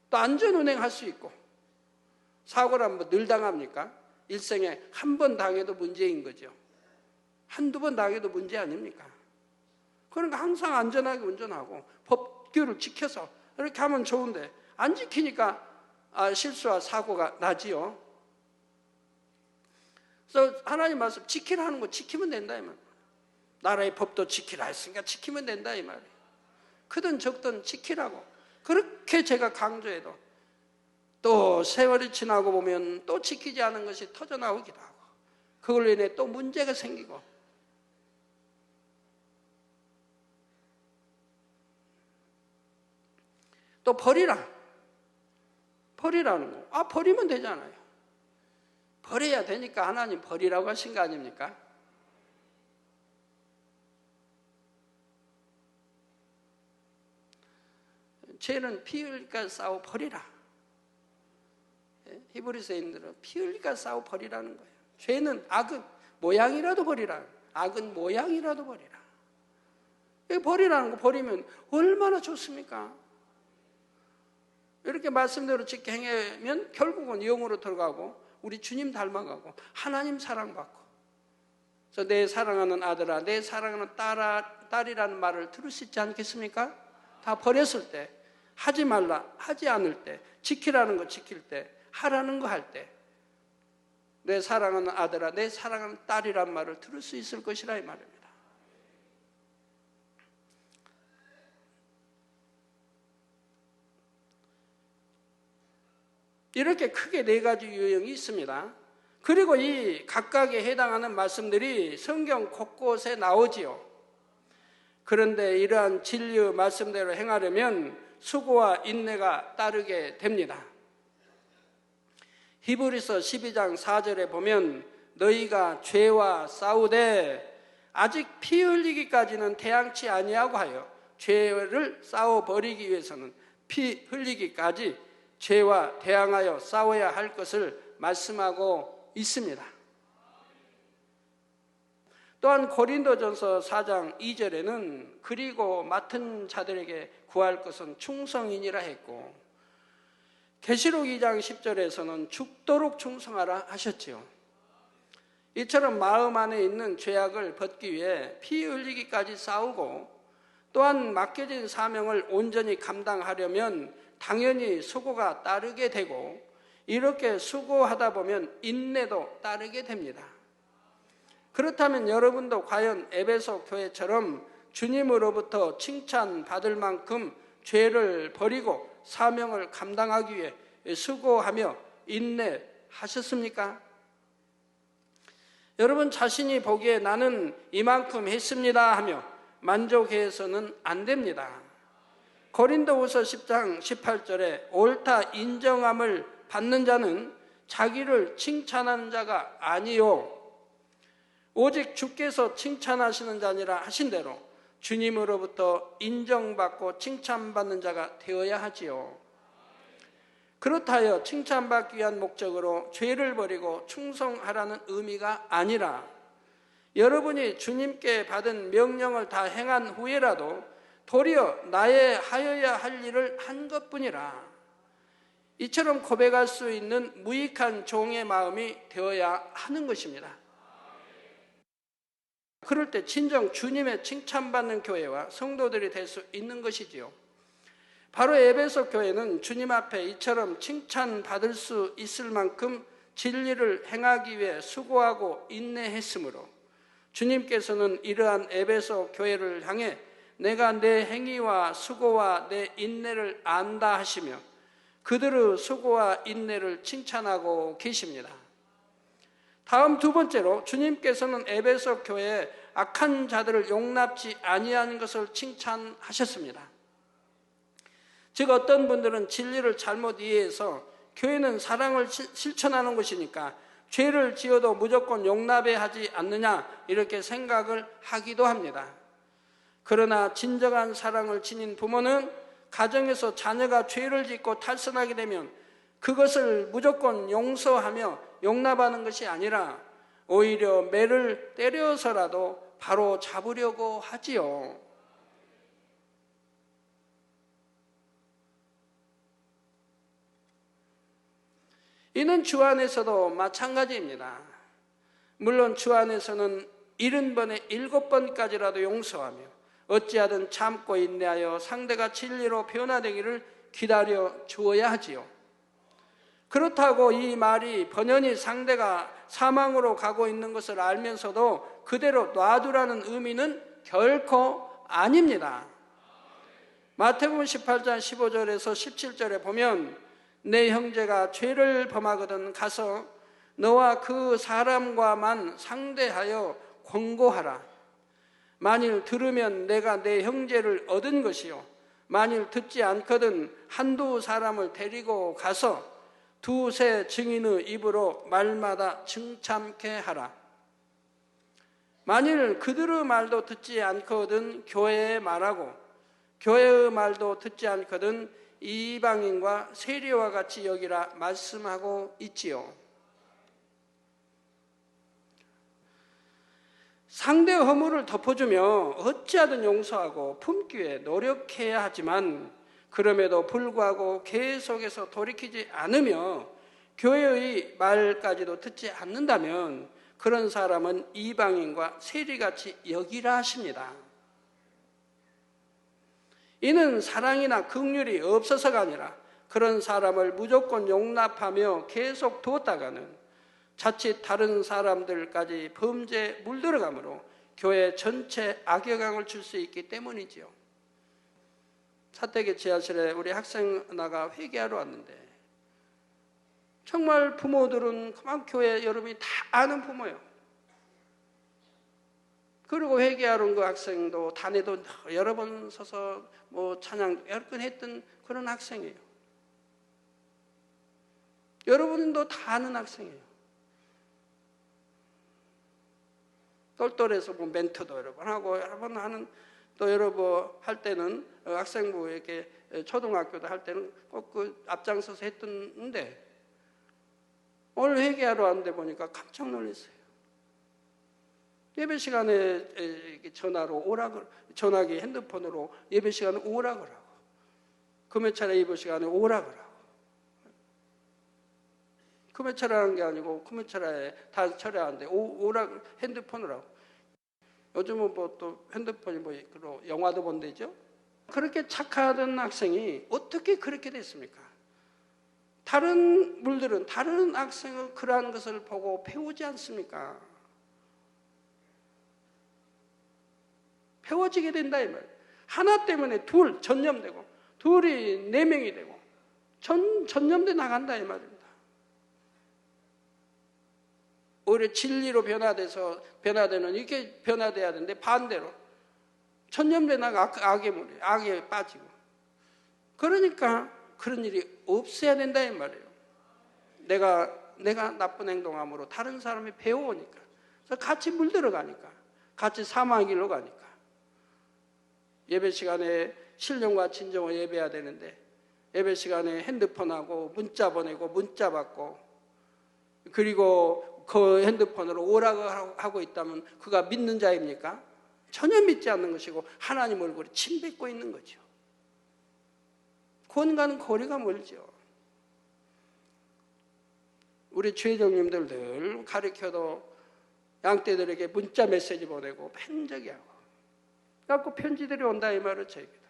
또 안전운행 할 수 있고. 사고라면 뭐 늘 당합니까? 일생에 한 번 당해도 문제인 거죠. 한두 번 당해도 문제 아닙니까? 그러니까 항상 안전하게 운전하고 법규를 지켜서 이렇게 하면 좋은데, 안 지키니까 실수와 사고가 나지요. 그래서 하나님 말씀 지키라는 거 지키면 된다 이 말. 나라의 법도 지키라 했으니까 지키면 된다 이 말이에요. 크든 적든 지키라고. 그렇게 제가 강조해도 또 세월이 지나고 보면 또 지키지 않은 것이 터져나오기도 하고, 그걸로 인해 또 문제가 생기고, 또 버리라는 거. 버리면 되잖아요. 버려야 되니까 하나님 버리라고 하신 거 아닙니까? 죄는 피 흘리까 싸워 버리라. 히브리서인들은 피 흘리까 싸워 버리라는 거예요. 죄는 악은 모양이라도 버리라. 악은 모양이라도 버리라. 버리라는 거 버리면 얼마나 좋습니까? 이렇게 말씀대로 지켜 행하면 결국은 영으로 들어가고 우리 주님 닮아가고 하나님 사랑받고. 그래서 내 사랑하는 아들아, 내 사랑하는 딸이라는 말을 들을 수 있지 않겠습니까? 다 버렸을 때, 하지 말라, 하지 않을 때, 지키라는 거 지킬 때, 하라는 거 할 때, 내 사랑하는 아들아, 내 사랑하는 딸이란 말을 들을 수 있을 것이라 이 말입니다. 이렇게 크게 네 가지 유형이 있습니다. 그리고 이 각각에 해당하는 말씀들이 성경 곳곳에 나오지요. 그런데 이러한 진리의 말씀대로 행하려면 수고와 인내가 따르게 됩니다. 히브리서 12장 4절에 보면 너희가 죄와 싸우되 아직 피 흘리기까지는 태양치 아니하고 하여 죄를 싸워버리기 위해서는 피 흘리기까지 죄와 대항하여 싸워야 할 것을 말씀하고 있습니다. 또한 고린도전서 4장 2절에는 그리고 맡은 자들에게 구할 것은 충성이니라 했고, 계시록 2장 10절에서는 죽도록 충성하라 하셨지요. 이처럼 마음 안에 있는 죄악을 벗기 위해 피 흘리기까지 싸우고, 또한 맡겨진 사명을 온전히 감당하려면 당연히 수고가 따르게 되고, 이렇게 수고하다 보면 인내도 따르게 됩니다. 그렇다면 여러분도 과연 에베소 교회처럼 주님으로부터 칭찬받을 만큼 죄를 버리고 사명을 감당하기 위해 수고하며 인내하셨습니까? 여러분 자신이 보기에 나는 이만큼 했습니다 하며 만족해서는 안 됩니다. 고린도후서 10장 18절에 옳다 인정함을 받는 자는 자기를 칭찬하는 자가 아니요 오직 주께서 칭찬하시는 자니라 하신 대로 주님으로부터 인정받고 칭찬받는 자가 되어야 하지요. 그렇다여 칭찬받기 위한 목적으로 죄를 버리고 충성하라는 의미가 아니라 여러분이 주님께 받은 명령을 다 행한 후에라도 도리어 나의 하여야 할 일을 한 것뿐이라. 이처럼 고백할 수 있는 무익한 종의 마음이 되어야 하는 것입니다. 그럴 때 진정 주님의 칭찬받는 교회와 성도들이 될 수 있는 것이지요. 바로 에베소 교회는 주님 앞에 이처럼 칭찬받을 수 있을 만큼 진리를 행하기 위해 수고하고 인내했으므로 주님께서는 이러한 에베소 교회를 향해 내가 내 행위와 수고와 내 인내를 안다 하시며 그들의 수고와 인내를 칭찬하고 계십니다. 다음 두 번째로 주님께서는 에베소 교회에 악한 자들을 용납지 아니하는 것을 칭찬하셨습니다. 즉 어떤 분들은 진리를 잘못 이해해서 교회는 사랑을 실천하는 것이니까 죄를 지어도 무조건 용납해야 하지 않느냐 이렇게 생각을 하기도 합니다. 그러나 진정한 사랑을 지닌 부모는 가정에서 자녀가 죄를 짓고 탈선하게 되면 그것을 무조건 용서하며 용납하는 것이 아니라 오히려 매를 때려서라도 바로 잡으려고 하지요. 이는 주 안에서도 마찬가지입니다. 물론 주 안에서는 70번에 7번까지라도 용서하며 어찌하든 참고 인내하여 상대가 진리로 변화되기를 기다려 주어야 하지요. 그렇다고 이 말이 번연히 상대가 사망으로 가고 있는 것을 알면서도 그대로 놔두라는 의미는 결코 아닙니다. 마태복음 18장 15절에서 17절에 보면 내 형제가 죄를 범하거든 가서 너와 그 사람과만 상대하여 권고하라. 만일 들으면 내가 내 형제를 얻은 것이요 만일 듣지 않거든 한두 사람을 데리고 가서 두세 증인의 입으로 말마다 증참케 하라. 만일 그들의 말도 듣지 않거든 교회에 말하고 교회의 말도 듣지 않거든 이방인과 세리와 같이 여기라 말씀하고 있지요. 상대의 허물을 덮어주며 어찌하든 용서하고 품기 위해 노력해야 하지만 그럼에도 불구하고 계속해서 돌이키지 않으며 교회의 말까지도 듣지 않는다면 그런 사람은 이방인과 세리같이 여기라 하십니다. 이는 사랑이나 긍휼이 없어서가 아니라 그런 사람을 무조건 용납하며 계속 두었다가는 자칫 다른 사람들까지 범죄에 물들어가므로 교회 전체에 악영향을 줄 수 있기 때문이지요. 사택의 지하실에 우리 학생 하나가 회개하러 왔는데 정말 부모들은 그만 교회 여러분이 다 아는 부모예요. 그리고 회개하러 온 그 학생도 단에도 여러 번 서서 뭐 찬양도 여러 번 했던 그런 학생이에요. 여러분도 다 아는 학생이에요. 똘똘해서 뭐 멘토도 여러 번 하고 여러 번 하는 또 여러 번 할 때는 학생부 이렇게 초등학교도 할 때는 꼭 그 앞장서서 했던데 오늘 회개하러 왔는데 보니까 깜짝 놀랐어요. 예배 시간에 전화로 오라고 전화기 핸드폰으로 예배 시간에 오라고 하고 금요차례 예배 시간에 오라고 하고 금요차례하는 게 아니고 금요차례에 다 철회하는데 오라고 핸드폰으로 하고 요즘은 뭐 또 핸드폰이 뭐 영화도 본대죠. 그렇게 착하던 학생이 어떻게 그렇게 됐습니까? 다른 물들은 다른 학생은 그러한 것을 보고 배우지 않습니까? 배워지게 된다 이 말이에요. 하나 때문에 둘 전념되고 둘이 4명이 되고 전념돼 나간다 이 말입니다. 오히려 진리로 변화되는 이렇게 변화돼야 되는데 반대로 전념돼 나가 악의 물에 악에 빠지고 그러니까 그런 일이 없어야 된다 이 말이에요. 내가 나쁜 행동함으로 다른 사람이 배워오니까 그래서 같이 물들어가니까 같이 사망의 길로 가니까 예배 시간에 신령과 진정을 예배해야 되는데 예배 시간에 핸드폰하고 문자 보내고 문자 받고 그리고 그 핸드폰으로 오라고 하고 있다면 그가 믿는 자입니까? 전혀 믿지 않는 것이고 하나님 얼굴에 침 뱉고 있는 거죠. 구원과는 거리가 멀죠. 우리 주회장님들 늘 가르쳐도 양떼들에게 문자 메시지 보내고 팬적이 하고 그래갖고 편지들이 온다 이 말을 저에게도.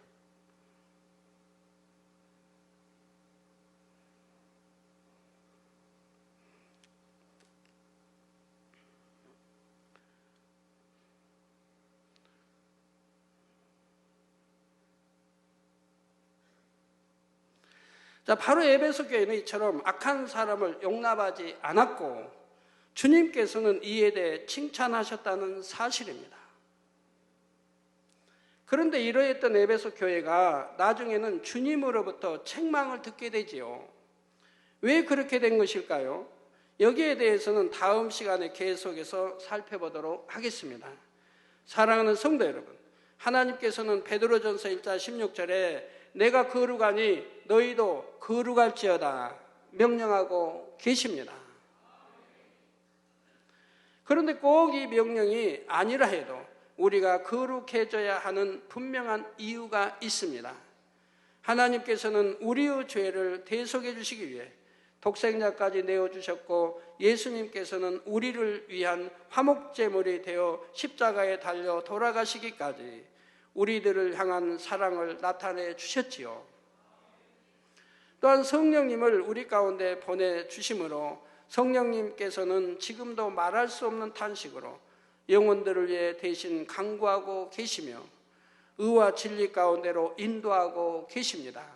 자, 바로 에베소 교회는 이처럼 악한 사람을 용납하지 않았고 주님께서는 이에 대해 칭찬하셨다는 사실입니다. 그런데 이러했던 에베소 교회가 나중에는 주님으로부터 책망을 듣게 되지요. 왜 그렇게 된 것일까요? 여기에 대해서는 다음 시간에 계속해서 살펴보도록 하겠습니다. 사랑하는 성도 여러분, 하나님께서는 베드로전서 1장 16절에 내가 거룩하니 너희도 거룩할지어다 명령하고 계십니다. 그런데 꼭 이 명령이 아니라 해도 우리가 거룩해져야 하는 분명한 이유가 있습니다. 하나님께서는 우리의 죄를 대속해 주시기 위해 독생자까지 내어주셨고 예수님께서는 우리를 위한 화목제물이 되어 십자가에 달려 돌아가시기까지 우리들을 향한 사랑을 나타내 주셨지요. 또한 성령님을 우리 가운데 보내주심으로 성령님께서는 지금도 말할 수 없는 탄식으로 영혼들을 위해 대신 간구하고 계시며 의와 진리 가운데로 인도하고 계십니다.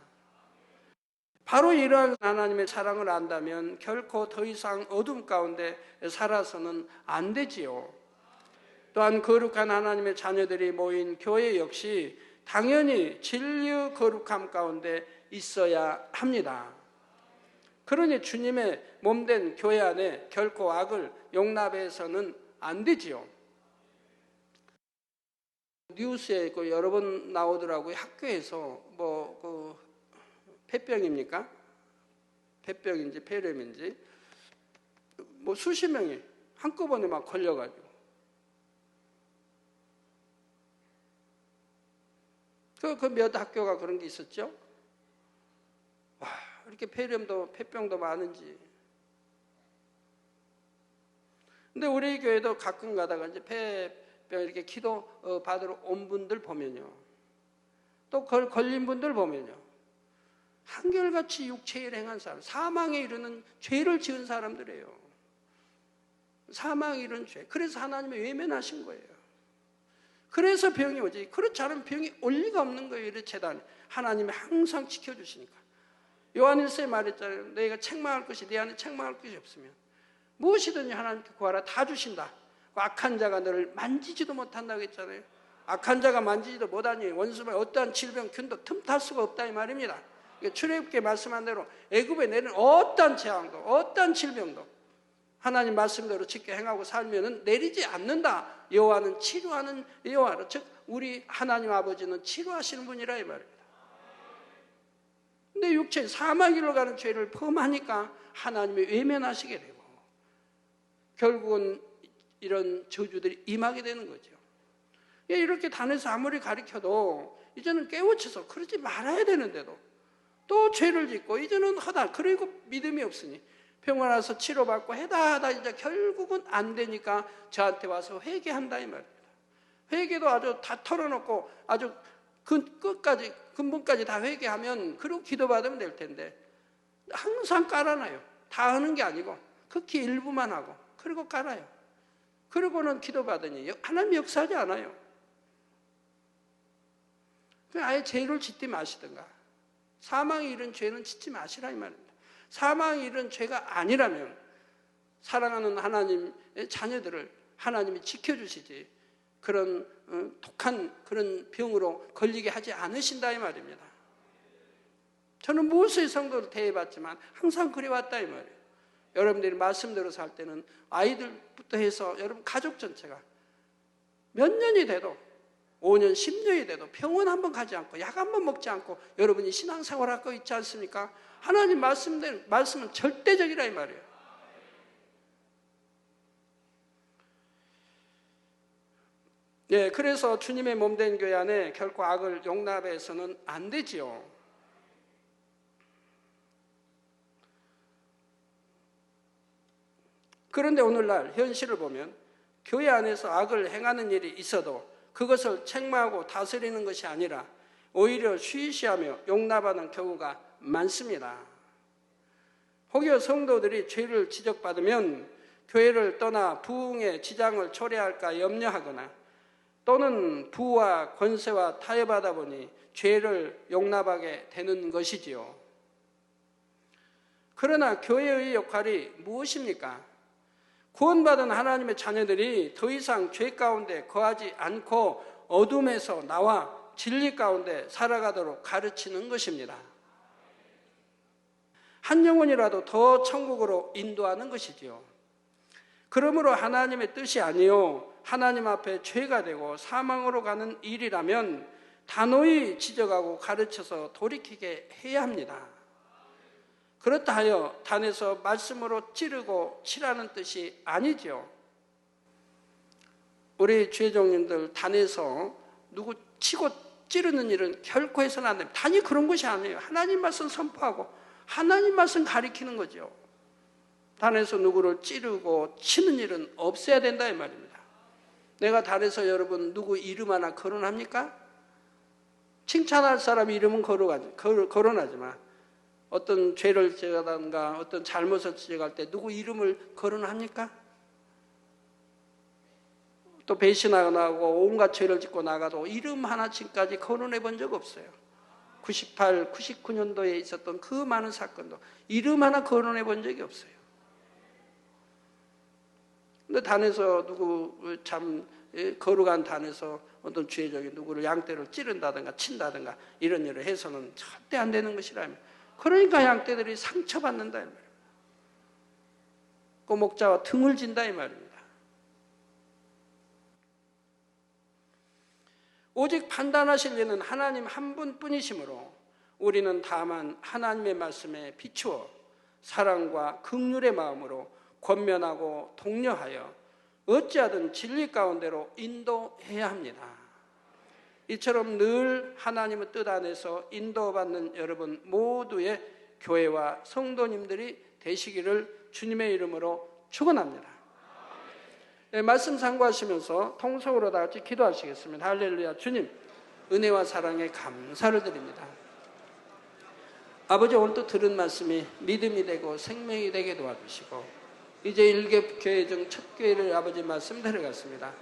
바로 이러한 하나님의 사랑을 안다면 결코 더 이상 어둠 가운데 살아서는 안 되지요. 또한 거룩한 하나님의 자녀들이 모인 교회 역시 당연히 진리의 거룩함 가운데 있어야 합니다. 그러니 주님의 몸된 교회 안에 결코 악을 용납해서는 안 되지요. 뉴스에 여러 번 나오더라고요. 학교에서 폐병입니까? 폐병인지 폐렴인지 수십 명이 한꺼번에 막 걸려가지고 그 몇 학교가 그런 게 있었죠. 와, 이렇게 폐렴도 폐병도 많은지. 근데 우리 교회도 가끔 가다가 이제 폐병 이렇게 기도 받으러 온 분들 보면요, 또 걸린 분들 보면요, 한결같이 육체에 행한 사람, 사망에 이르는 죄를 지은 사람들이에요. 사망에 이르는 죄. 그래서 하나님이 외면하신 거예요. 그래서 병이 오지. 그렇지 않으면 병이 올 리가 없는 거예요. 이 재단 하나님이 항상 지켜주시니까. 요한일서에 말했잖아요. 너희가 책망할 것이 내 안에 책망할 것이 없으면 무엇이든지 하나님께 구하라 다 주신다. 악한 자가 너를 만지지도 못한다고 했잖아요. 악한 자가 만지지도 못하니 원수만 어떠한 질병 균도 틈탈 수가 없다 이 말입니다. 출애굽기에 말씀한 대로 애굽에 내리는 어떠한 재앙도 어떠한 질병도 하나님 말씀대로 지켜 행하고 살면은 내리지 않는다. 여호와는 치료하는 여호와로, 즉 우리 하나님 아버지는 치료하시는 분이라 이 말입니다. 근데 육체 사망길로 가는 죄를 범하니까 하나님이 외면하시게 되고 결국은 이런 저주들이 임하게 되는 거죠. 이렇게 단에서 아무리 가르쳐도 이제는 깨우쳐서 그러지 말아야 되는데도 또 죄를 짓고 이제는 하다 그리고 믿음이 없으니 병원 와서 치료받고 하다 이제 결국은 안 되니까 저한테 와서 회개한다 이 말입니다. 회개도 아주 다 털어놓고 아주 끝까지 근본까지 다 회개하면 그리고 기도받으면 될 텐데 항상 깔아놔요. 다 하는 게 아니고 극히 일부만 하고 그리고 깔아요. 그리고는 기도받으니 하나님 역사하지 않아요. 아예 죄를 짓지 마시든가 사망에 이른 죄는 짓지 마시라 이 말입니다. 사망에 이른 죄가 아니라면 사랑하는 하나님의 자녀들을 하나님이 지켜주시지 그런 독한 그런 병으로 걸리게 하지 않으신다 이 말입니다. 저는 무수의 성도를 대해봤지만 항상 그래왔다 이 말이에요. 여러분들이 말씀대로 살 때는 아이들부터 해서 여러분 가족 전체가 몇 년이 돼도 5년, 10년이 돼도 병원 한 번 가지 않고 약 한 번 먹지 않고 여러분이 신앙생활할 거 있지 않습니까? 하나님 말씀은 절대적이라 이 말이에요. 예, 그래서 주님의 몸된 교회 안에 결코 악을 용납해서는 안 되지요. 그런데 오늘날 현실을 보면 교회 안에서 악을 행하는 일이 있어도 그것을 책망하고 다스리는 것이 아니라 오히려 쉬쉬하며 용납하는 경우가 많습니다. 혹여 성도들이 죄를 지적받으면 교회를 떠나 부흥의 지장을 초래할까 염려하거나 또는 부와 권세와 타협하다 보니 죄를 용납하게 되는 것이지요. 그러나 교회의 역할이 무엇입니까? 구원받은 하나님의 자녀들이 더 이상 죄 가운데 거하지 않고 어둠에서 나와 진리 가운데 살아가도록 가르치는 것입니다. 한 영혼이라도 더 천국으로 인도하는 것이지요. 그러므로 하나님의 뜻이 아니요 하나님 앞에 죄가 되고 사망으로 가는 일이라면 단호히 지적하고 가르쳐서 돌이키게 해야 합니다. 그렇다 하여 단에서 말씀으로 찌르고 치라는 뜻이 아니죠. 우리 주회종님들 단에서 누구 치고 찌르는 일은 결코 해서는 안 됩니다. 단이 그런 것이 아니에요. 하나님 말씀 선포하고 하나님 말씀 가리키는 거죠. 단에서 누구를 찌르고 치는 일은 없어야 된다 이 말입니다. 내가 단에서 여러분 누구 이름 하나 거론합니까? 칭찬할 사람 이름은 거론하지만 어떤 죄를 지적하든가 어떤 잘못을 지적할 때 누구 이름을 거론합니까? 또 배신하거나 하고 온갖 죄를 짓고 나가도 이름 하나쯤까지 거론해 본 적 없어요. 98, 99년도에 있었던 그 많은 사건도 이름 하나 거론해 본 적이 없어요. 근데 단에서 누구 참 거룩한 단에서 어떤 죄적인 누구를 양떼를 찌른다든가 친다든가 이런 일을 해서는 절대 안 되는 것이라면 그러니까 양떼들이 상처받는다 이 말입니다. 꼬목자와 등을 진다 이 말입니다. 오직 판단하실 이는 하나님 한 분뿐이시므로 우리는 다만 하나님의 말씀에 비추어 사랑과 긍휼의 마음으로 권면하고 독려하여 어찌하든 진리 가운데로 인도해야 합니다. 이처럼 늘 하나님의 뜻 안에서 인도받는 여러분 모두의 교회와 성도님들이 되시기를 주님의 이름으로 축원합니다. 네, 말씀 상고하시면서 통성으로 다 같이 기도하시겠습니다. 할렐루야. 주님 은혜와 사랑에 감사를 드립니다. 아버지 오늘 또 들은 말씀이 믿음이 되고 생명이 되게 도와주시고 이제 일개교회 중 첫 교회를 아버지 말씀 들어갔습니다.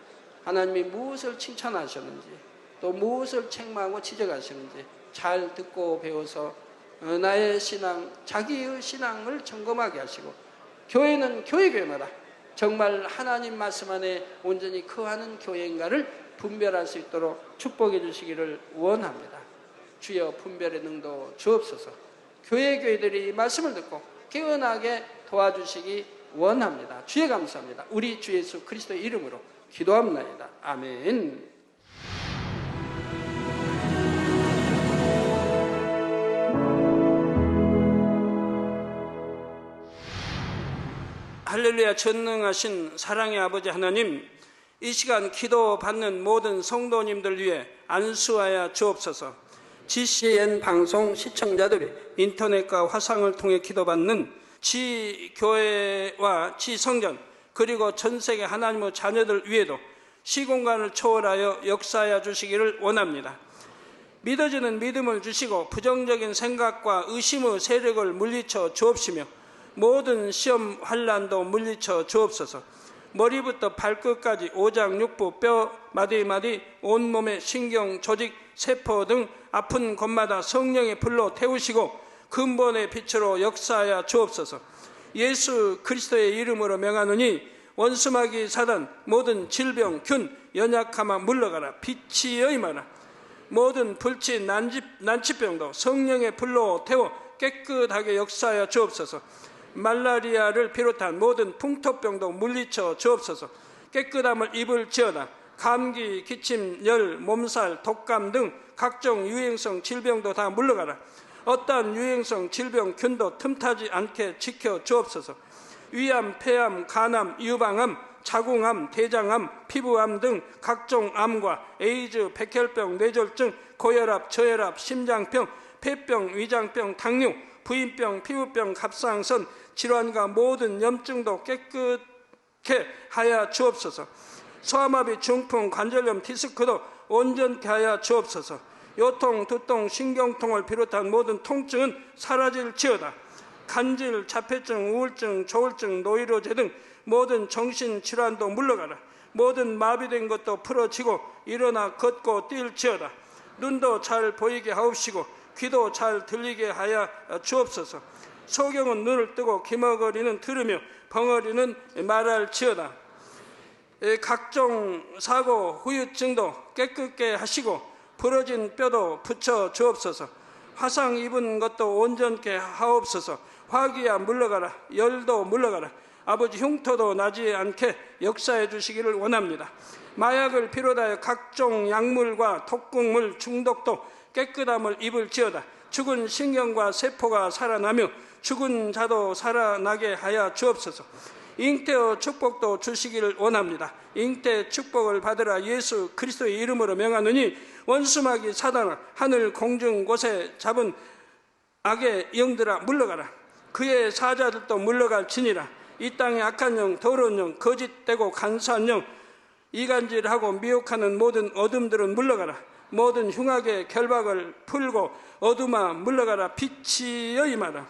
하나님이 무엇을 칭찬하셨는지 또 무엇을 책망하고 지적하시는지 잘 듣고 배워서 나의 신앙, 자기의 신앙을 점검하게 하시고 교회는 교회마다 정말 하나님 말씀 안에 온전히 거하는 교회인가를 분별할 수 있도록 축복해 주시기를 원합니다. 주여 분별의 능도 주옵소서. 교회들이 이 말씀을 듣고 깨어나게 도와주시기 원합니다. 주의 감사합니다. 우리 주 예수 그리스도의 이름으로 기도합니다. 아멘. 할렐루야. 전능하신 사랑의 아버지 하나님, 이 시간 기도 받는 모든 성도님들 위해 안수하여 주옵소서. GCN 방송 시청자들이 인터넷과 화상을 통해 기도받는 지교회와 지성전 그리고 전세계 하나님의 자녀들 위에도 시공간을 초월하여 역사하여 주시기를 원합니다. 믿어지는 믿음을 주시고 부정적인 생각과 의심의 세력을 물리쳐 주옵시며 모든 시험 환난도 물리쳐 주옵소서. 머리부터 발끝까지 오장육부 뼈 마디마디 온몸의 신경 조직 세포 등 아픈 곳마다 성령의 불로 태우시고 근본의 빛으로 역사하여 주옵소서. 예수 그리스도의 이름으로 명하노니 원수마귀 사단 모든 질병 균 연약함아 물러가라. 빛이 임하라. 모든 불치 난치병도 성령의 불로 태워 깨끗하게 역사하여 주옵소서. 말라리아를 비롯한 모든 풍토병도 물리쳐 주옵소서. 깨끗함을 입을지어다. 감기, 기침, 열, 몸살, 독감 등 각종 유행성 질병도 다 물러가라. 어떠한 유행성 질병 균도 틈타지 않게 지켜 주옵소서. 위암, 폐암, 간암, 유방암, 자궁암, 대장암, 피부암 등 각종 암과 에이즈, 백혈병, 뇌졸중, 고혈압, 저혈압, 심장병, 폐병, 위장병, 당뇨, 부인병, 피부병, 갑상선 질환과 모든 염증도 깨끗게 하여 주옵소서. 소아마비, 중풍, 관절염, 디스크도 온전케 하여 주옵소서. 요통, 두통, 신경통을 비롯한 모든 통증은 사라질지어다. 간질, 자폐증, 우울증, 조울증, 노이로제 등 모든 정신질환도 물러가라. 모든 마비된 것도 풀어지고 일어나 걷고 뛸지어다. 눈도 잘 보이게 하옵시고 귀도 잘 들리게 하여 주옵소서. 소경은 눈을 뜨고 기머거리는 들으며 벙어리는 말할지어다. 각종 사고 후유증도 깨끗게 하시고 부러진 뼈도 붙여 주옵소서. 화상 입은 것도 온전케 하옵소서. 화기야 물러가라. 열도 물러가라. 아버지 흉터도 나지 않게 역사해 주시기를 원합니다. 마약을 비롯하여 각종 약물과 독극물 중독도 깨끗함을 입을지어다. 죽은 신경과 세포가 살아나며 죽은 자도 살아나게 하여 주옵소서. 잉태의 축복도 주시기를 원합니다. 잉태 축복을 받으라. 예수 그리스도의 이름으로 명하느니 원수마귀 사단아 하늘 공중 곳에 잡은 악의 영들아 물러가라. 그의 사자들도 물러갈지니라. 이 땅의 악한 영, 더러운 영, 거짓되고 간사한 영, 이간질하고 미혹하는 모든 어둠들은 물러가라. 모든 흉악의 결박을 풀고 어둠아 물러가라. 빛이여 임하라.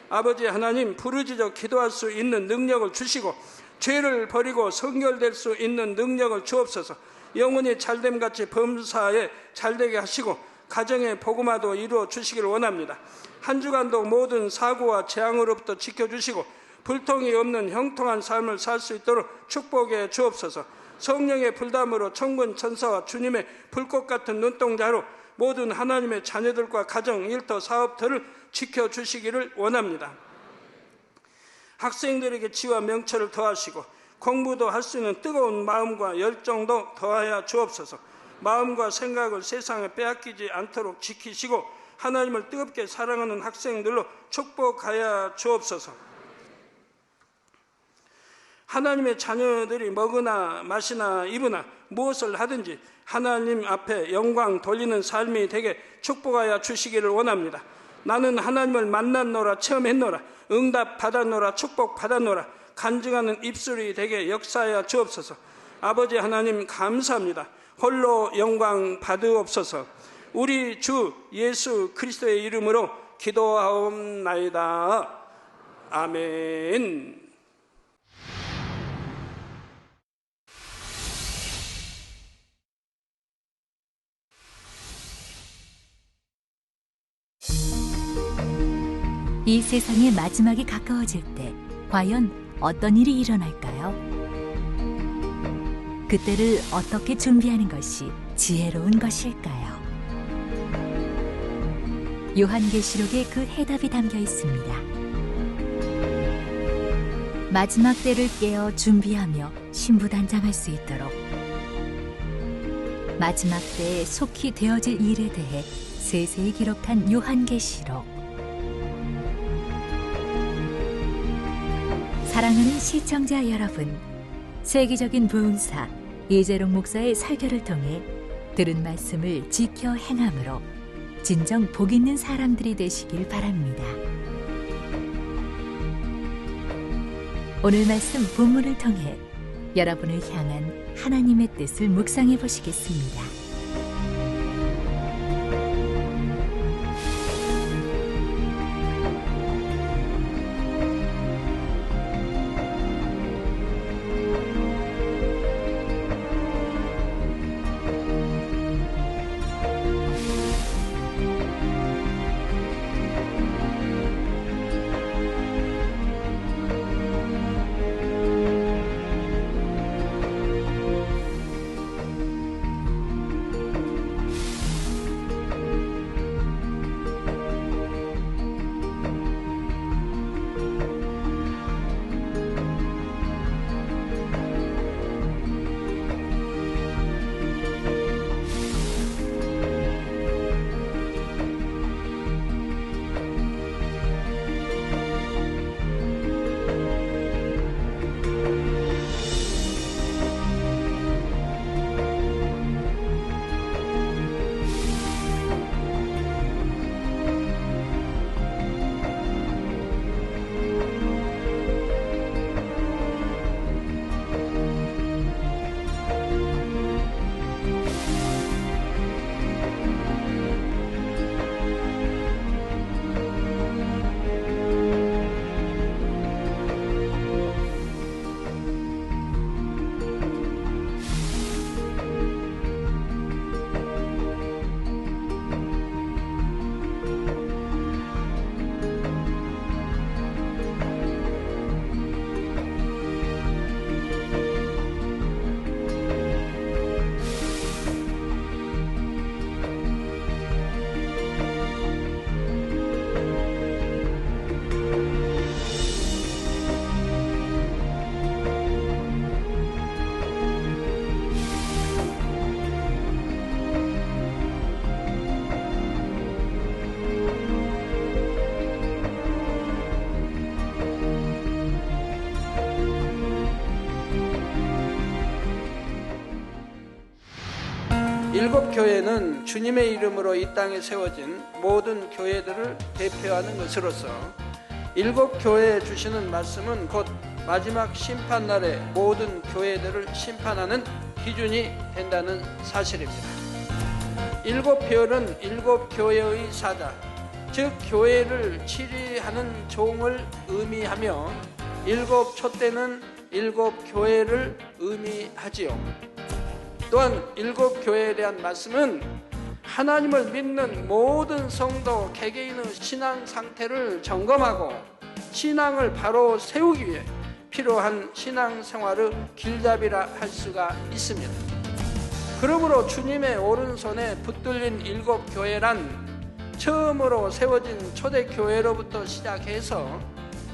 아버지 하나님, 부르짖어 기도할 수 있는 능력을 주시고 죄를 버리고 성결될 수 있는 능력을 주옵소서. 영혼이 잘됨같이 범사에 잘되게 하시고 가정의 복음화도 이루어 주시기를 원합니다. 한 주간도 모든 사고와 재앙으로부터 지켜주시고 불통이 없는 형통한 삶을 살 수 있도록 축복해 주옵소서. 성령의 불담으로 천군 천사와 주님의 불꽃 같은 눈동자로 모든 하나님의 자녀들과 가정, 일터, 사업터를 지켜주시기를 원합니다. 학생들에게 지와 명철을 더하시고 공부도 할 수 있는 뜨거운 마음과 열정도 더하여 주옵소서. 마음과 생각을 세상에 빼앗기지 않도록 지키시고 하나님을 뜨겁게 사랑하는 학생들로 축복하여 주옵소서. 하나님의 자녀들이 먹으나 마시나 입으나 무엇을 하든지 하나님 앞에 영광 돌리는 삶이 되게 축복하여 주시기를 원합니다. 나는 하나님을 만났노라, 체험했노라, 응답 받았노라, 축복 받았노라, 간증하는 입술이 되게 역사하여 주옵소서. 아버지 하나님 감사합니다. 홀로 영광 받으옵소서. 우리 주 예수 그리스도의 이름으로 기도하옵나이다. 아멘. 이 세상의 마지막이 가까워질 때 과연 어떤 일이 일어날까요? 그때를 어떻게 준비하는 것이 지혜로운 것일까요? 요한계시록에 그 해답이 담겨 있습니다. 마지막 때를 깨어 준비하며 신부단장할 수 있도록 마지막 때에 속히 되어질 일에 대해 세세히 기록한 요한계시록. 사랑하는 시청자 여러분, 세계적인 부흥사 이재롱 목사의 설교를 통해 들은 말씀을 지켜 행함으로 진정 복 있는 사람들이 되시길 바랍니다. 오늘 말씀 본문을 통해 여러분을 향한 하나님의 뜻을 묵상해 보시겠습니다. 일곱 교회는 주님의 이름으로 이 땅에 세워진 모든 교회들을 대표하는 것으로서 일곱 교회에 주시는 말씀은 곧 마지막 심판날에 모든 교회들을 심판하는 기준이 된다는 사실입니다. 일곱 별은 일곱 교회의 사자, 즉 교회를 치리하는 종을 의미하며 일곱 촛대는 일곱 교회를 의미하지요. 또한 일곱 교회에 대한 말씀은 하나님을 믿는 모든 성도 개개인의 신앙 상태를 점검하고 신앙을 바로 세우기 위해 필요한 신앙생활의 길잡이라 할 수가 있습니다. 그러므로 주님의 오른손에 붙들린 일곱 교회란 처음으로 세워진 초대교회로부터 시작해서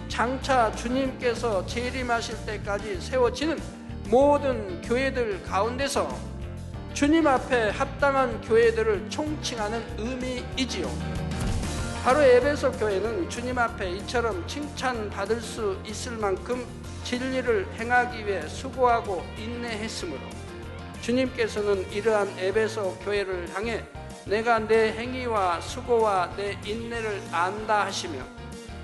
장차 주님께서 재림하실 때까지 세워지는 모든 교회들 가운데서 주님 앞에 합당한 교회들을 총칭하는 의미이지요. 바로 에베소 교회는 주님 앞에 이처럼 칭찬받을 수 있을 만큼 진리를 행하기 위해 수고하고 인내했으므로 주님께서는 이러한 에베소 교회를 향해 내가 내 행위와 수고와 내 인내를 안다 하시며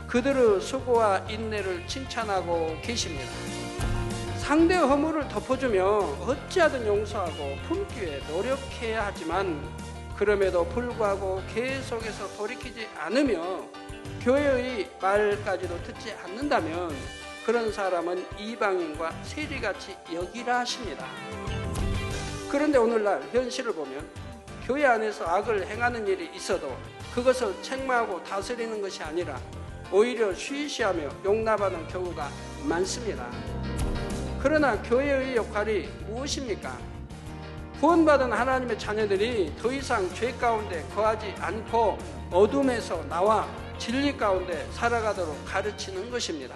그들의 수고와 인내를 칭찬하고 계십니다. 상대의 허물을 덮어주며 어찌하든 용서하고 품기 위해 노력해야 하지만 그럼에도 불구하고 계속해서 돌이키지 않으며 교회의 말까지도 듣지 않는다면 그런 사람은 이방인과 세리같이 여기라 하십니다. 그런데 오늘날 현실을 보면 교회 안에서 악을 행하는 일이 있어도 그것을 책망하고 다스리는 것이 아니라 오히려 쉬쉬하며 용납하는 경우가 많습니다. 그러나 교회의 역할이 무엇입니까? 구원받은 하나님의 자녀들이 더 이상 죄 가운데 거하지 않고 어둠에서 나와 진리 가운데 살아가도록 가르치는 것입니다.